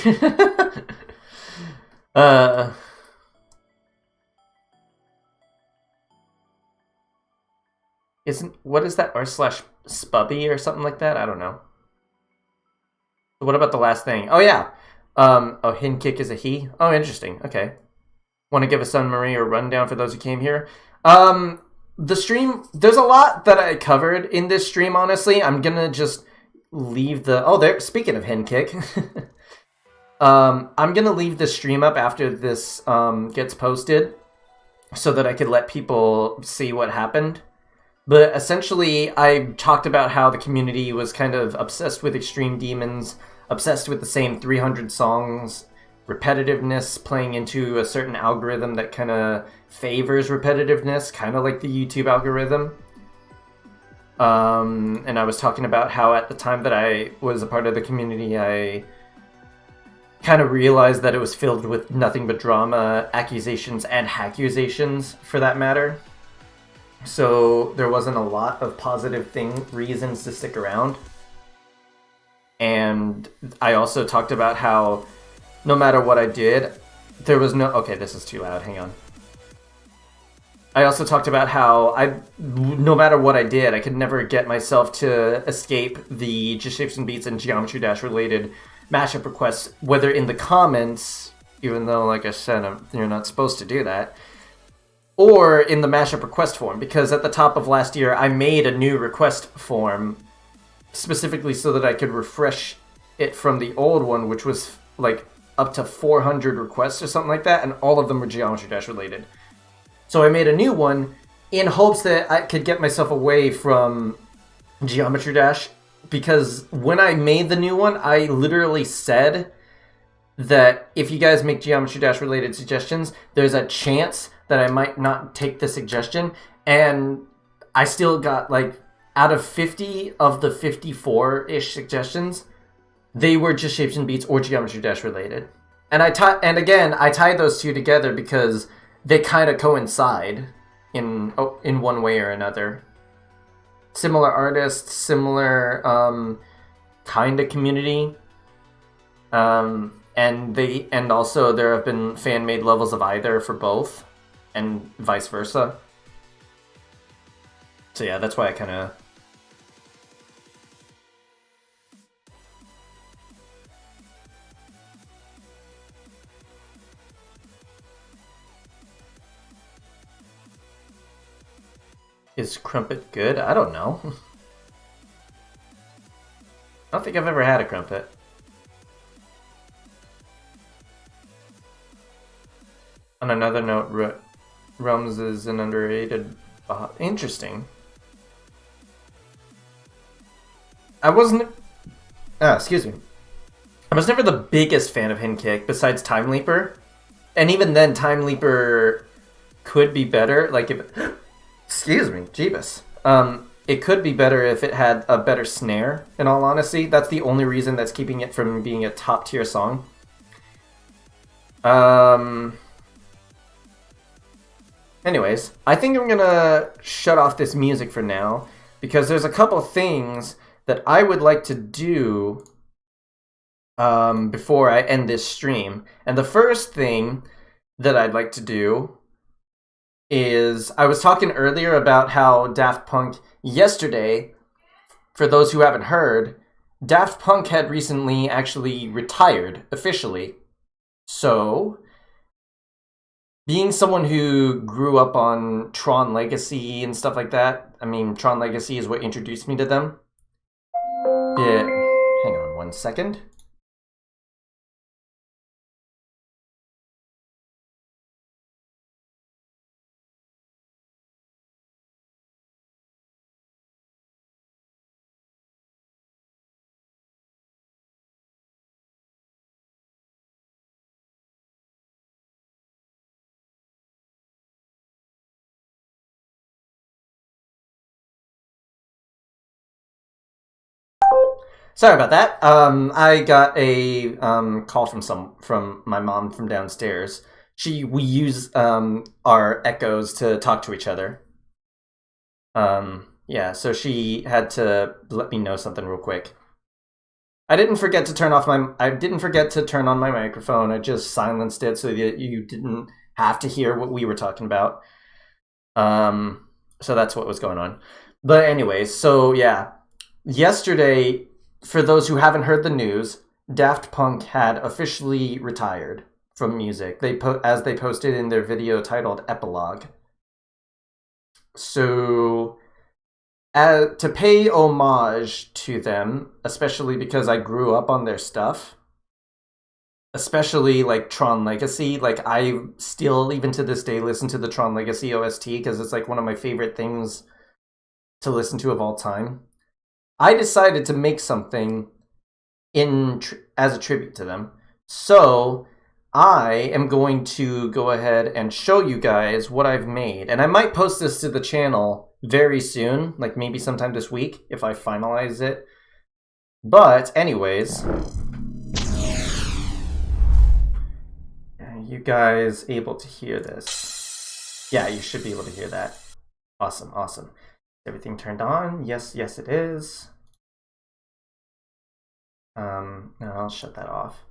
What is that? r/spubby or something like that? I don't know. What about the last thing? Oh yeah. Oh, Hin Kick is a he. Oh, interesting. Okay. Want to give a summary or rundown for those who came here? The stream. There's a lot that I covered in this stream. Honestly, I'm gonna just leave the. Oh, there. Speaking of Hin Kick, I'm gonna leave the stream up after this gets posted, so that I could let people see what happened. But essentially, I talked about how the community was kind of obsessed with Extreme Demons, obsessed with the same 300 songs, repetitiveness playing into a certain algorithm that kind of favors repetitiveness, kind of like the YouTube algorithm. And I was talking about how at the time that I was a part of the community, I kind of realized that it was filled with nothing but drama, accusations, and hackusations, for that matter. So there wasn't a lot of positive reasons to stick around. And I also talked about how no matter what I did, there was no... Okay, this is too loud. Hang on. I also talked about how no matter what I did, I could never get myself to escape the Just Shapes and Beats and Geometry Dash related mashup requests, whether in the comments, even though, like I said, you're not supposed to do that, or in the mashup request form, because at the top of last year, I made a new request form specifically so that I could refresh it from the old one, which was like up to 400 requests or something like that, and all of them were Geometry Dash related. So I made a new one in hopes that I could get myself away from Geometry Dash, because when I made the new one, I literally said that if you guys make Geometry Dash related suggestions, there's a chance that I might not take the suggestion, and I still got, like, out of 50 of the 54-ish suggestions, they were Just Shapes and Beats or Geometry Dash related. And I tied those two together because they kind of coincide in one way or another. Similar artists, similar kind of community. And also there have been fan-made levels of either for both, and vice versa. So yeah, that's why I kind of... Is crumpet good? I don't know. I don't think I've ever had a crumpet. On another note, Rums is an underrated... Interesting. I wasn't... excuse me. I was never the biggest fan of Hin Kick, besides Time Leaper. And even then, Time Leaper could be better. Like, if... Excuse me, Jeebus. It could be better if it had a better snare, in all honesty. That's the only reason that's keeping it from being a top-tier song. Anyways, I think I'm gonna shut off this music for now, because there's a couple things that I would like to do before I end this stream. And the first thing that I'd like to do is, I was talking earlier about how Daft Punk yesterday, for those who haven't heard, Daft Punk had recently actually retired officially. So, being someone who grew up on Tron Legacy and stuff like that, I mean, Tron Legacy is what introduced me to them. Yeah, hang on one second. Sorry about that. I got a call from my mom from downstairs. We use our echoes to talk to each other. Yeah, so she had to let me know something real quick. I didn't forget to turn on my microphone. I just silenced it so that you didn't have to hear what we were talking about. So that's what was going on. But anyways, so yeah, yesterday, for those who haven't heard the news, Daft Punk had officially retired from music. As they posted in their video titled Epilogue. So, to pay homage to them, especially because I grew up on their stuff, especially like Tron Legacy, like I still, even to this day, listen to the Tron Legacy OST because it's like one of my favorite things to listen to of all time. I decided to make something as a tribute to them. So I am going to go ahead and show you guys what I've made. And I might post this to the channel very soon, like maybe sometime this week if I finalize it. But anyways, are you guys able to hear this? Yeah, you should be able to hear that. Awesome, awesome. Everything turned on? Yes, yes it is. No, I'll shut that off.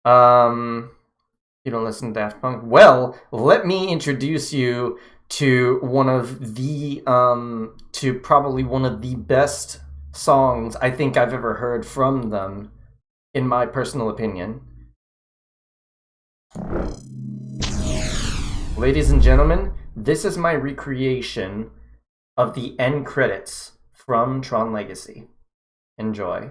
You don't listen to Daft Punk? Well, let me introduce you to one of the to probably one of the best songs I think I've ever heard from them, in my personal opinion. Ladies and gentlemen, this is my recreation of the end credits from Tron Legacy. Enjoy.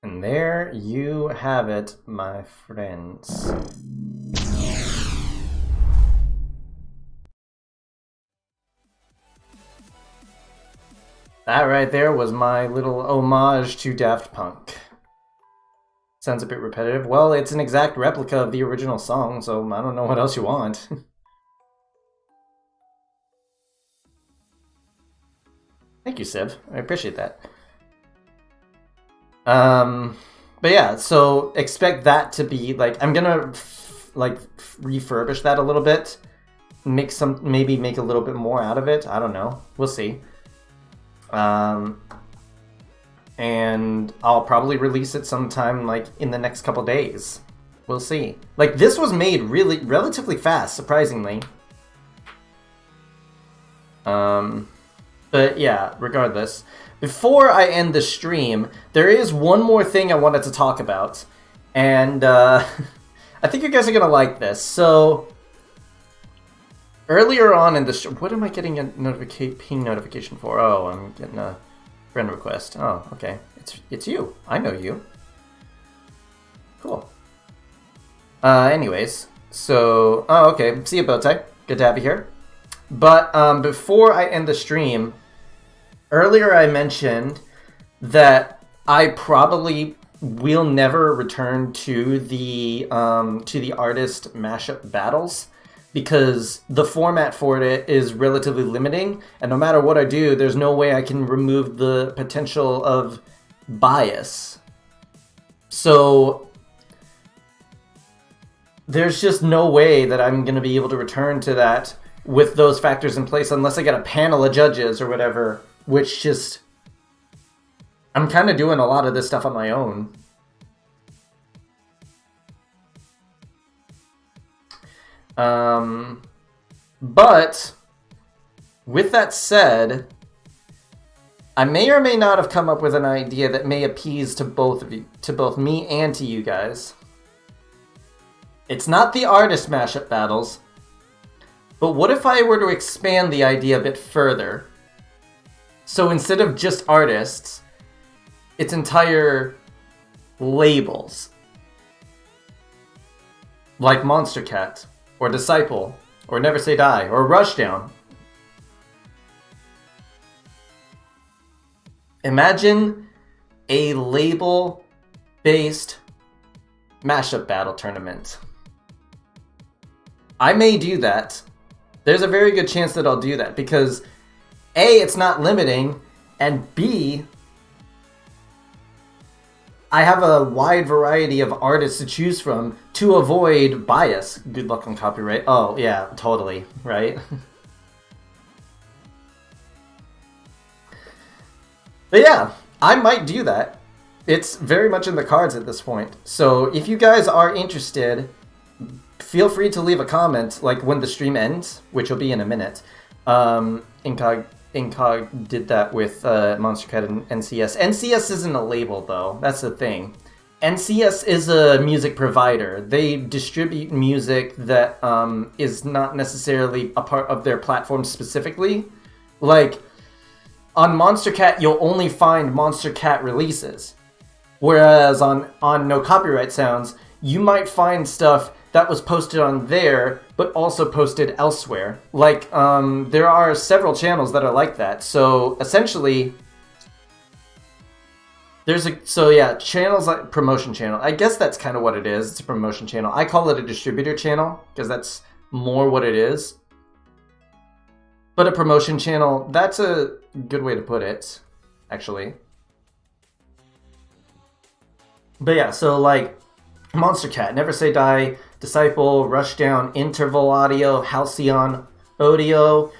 And there you have it, my friends. That right there was my little homage to Daft Punk. Sounds a bit repetitive. Well, it's an exact replica of the original song, so I don't know what else you want. Thank you, Civ. I appreciate that. But yeah, so expect that to be like, I'm gonna refurbish that a little bit, maybe make a little bit more out of it. I don't know. We'll see. And I'll probably release it sometime like in the next couple days. We'll see. Like, this was made relatively fast, surprisingly. But yeah, regardless. Before I end the stream, there is one more thing I wanted to talk about. And I think you guys are going to like this. So, earlier on in the stream... What am I getting a ping notification for? Oh, I'm getting a friend request. Oh, okay. It's you. I know you. Cool. Anyways. So... Oh, okay. See you, Bowtie. Good to have you here. But before I end the stream... Earlier I mentioned that I probably will never return to the artist mashup battles because the format for it is relatively limiting, and no matter what I do, there's no way I can remove the potential of bias. So there's just no way that I'm going to be able to return to that with those factors in place unless I get a panel of judges or whatever. Which just... I'm kind of doing a lot of this stuff on my own. But, with that said, I may or may not have come up with an idea that may appease to both of you, to both me and to you guys. It's not the artist mashup battles, but what if I were to expand the idea a bit further? So instead of just artists, it's entire labels. Like Monster Cat, or Disciple, or Never Say Die, or Rushdown. Imagine a label-based mashup battle tournament. I may do that. There's a very good chance that I'll do that, because A, it's not limiting, and B, I have a wide variety of artists to choose from to avoid bias. Good luck on copyright. Oh, yeah, totally, right? But yeah, I might do that. It's very much in the cards at this point. So if you guys are interested, feel free to leave a comment, like when the stream ends, which will be in a minute. Incog did that with Monster Cat and NCS. NCS isn't a label, though. That's the thing. NCS is a music provider. They distribute music that is not necessarily a part of their platform specifically. Like, on Monster Cat, you'll only find Monster Cat releases. Whereas on No Copyright Sounds, you might find stuff that was posted on there, but also posted elsewhere. Like, there are several channels that are like that. So, essentially, channels like promotion channel. I guess that's kind of what it is. It's a promotion channel. I call it a distributor channel, because that's more what it is. But a promotion channel, that's a good way to put it, actually. But yeah, so like, Monster Cat, Never Say Die, Disciple, Rushdown, Interval Audio, Halcyon Audio,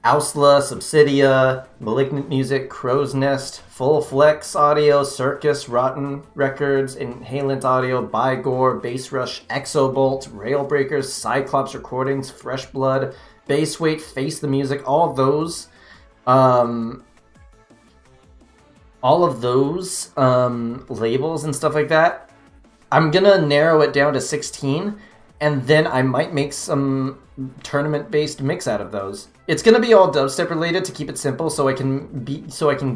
Ausla, Subsidia, Malignant Music, Crow's Nest, Full Flex Audio, Circus, Rotten Records, Inhalant Audio, Bygore, Bass Rush, Exobolt, Railbreakers, Cyclops Recordings, Fresh Blood, Bass Weight, Face the Music, all of those labels and stuff like that. I'm gonna narrow it down to 16, and then I might make some tournament-based mix out of those. It's gonna be all dubstep related to keep it simple, so I can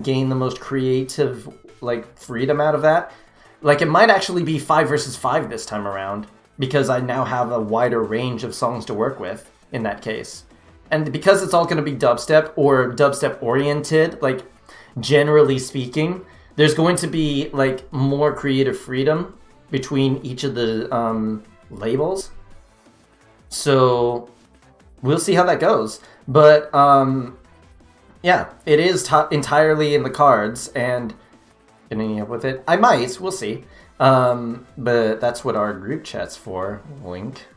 gain the most creative freedom out of that. Like, it might actually be 5 versus 5 this time around, because I now have a wider range of songs to work with in that case. And because it's all gonna be dubstep or dubstep oriented, like, generally speaking, there's going to be like more creative freedom between each of the labels. So we'll see how that goes. But yeah, it is entirely in the cards, and ending up with it, I might. We'll see. But that's what our group chat's for. Wink.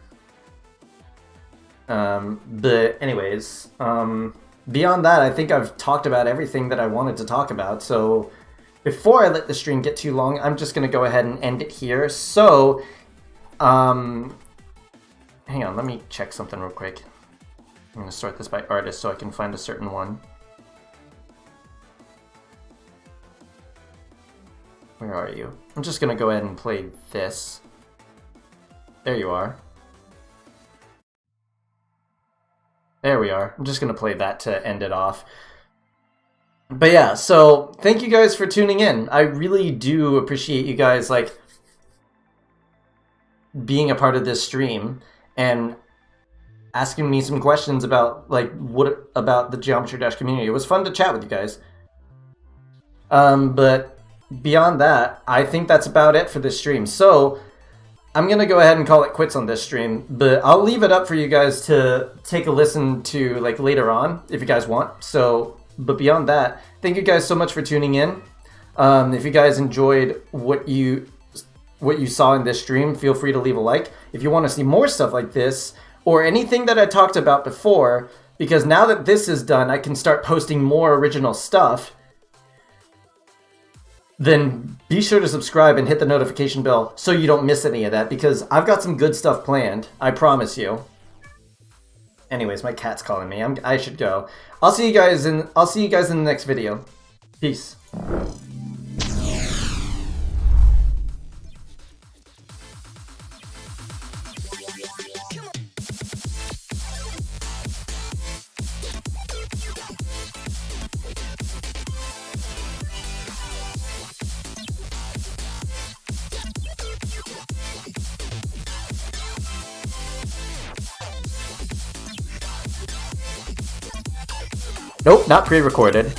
But anyways, beyond that, I think I've talked about everything that I wanted to talk about. So before I let the stream get too long, I'm just gonna go ahead and end it here. So, hang on, let me check something real quick. I'm gonna sort this by artist so I can find a certain one. Where are you? I'm just gonna go ahead and play this. There you are. There we are. I'm just gonna play that to end it off. But yeah, so thank you guys for tuning in. I really do appreciate you guys like being a part of this stream and asking me some questions about like what about the Geometry Dash community. It was fun to chat with you guys. But beyond that, I think that's about it for this stream. So I'm gonna go ahead and call it quits on this stream, but I'll leave it up for you guys to take a listen to like later on if you guys want. So, but beyond that, thank you guys so much for tuning in. If you guys enjoyed what you saw in this stream, feel free to leave a like. If you want to see more stuff like this or anything that I talked about before, because now that this is done, I can start posting more original stuff. Then be sure to subscribe and hit the notification bell so you don't miss any of that, because I've got some good stuff planned, I promise you. Anyways, my cat's calling me. I should go. I'll see you guys in the next video. Peace. Nope, not pre-recorded.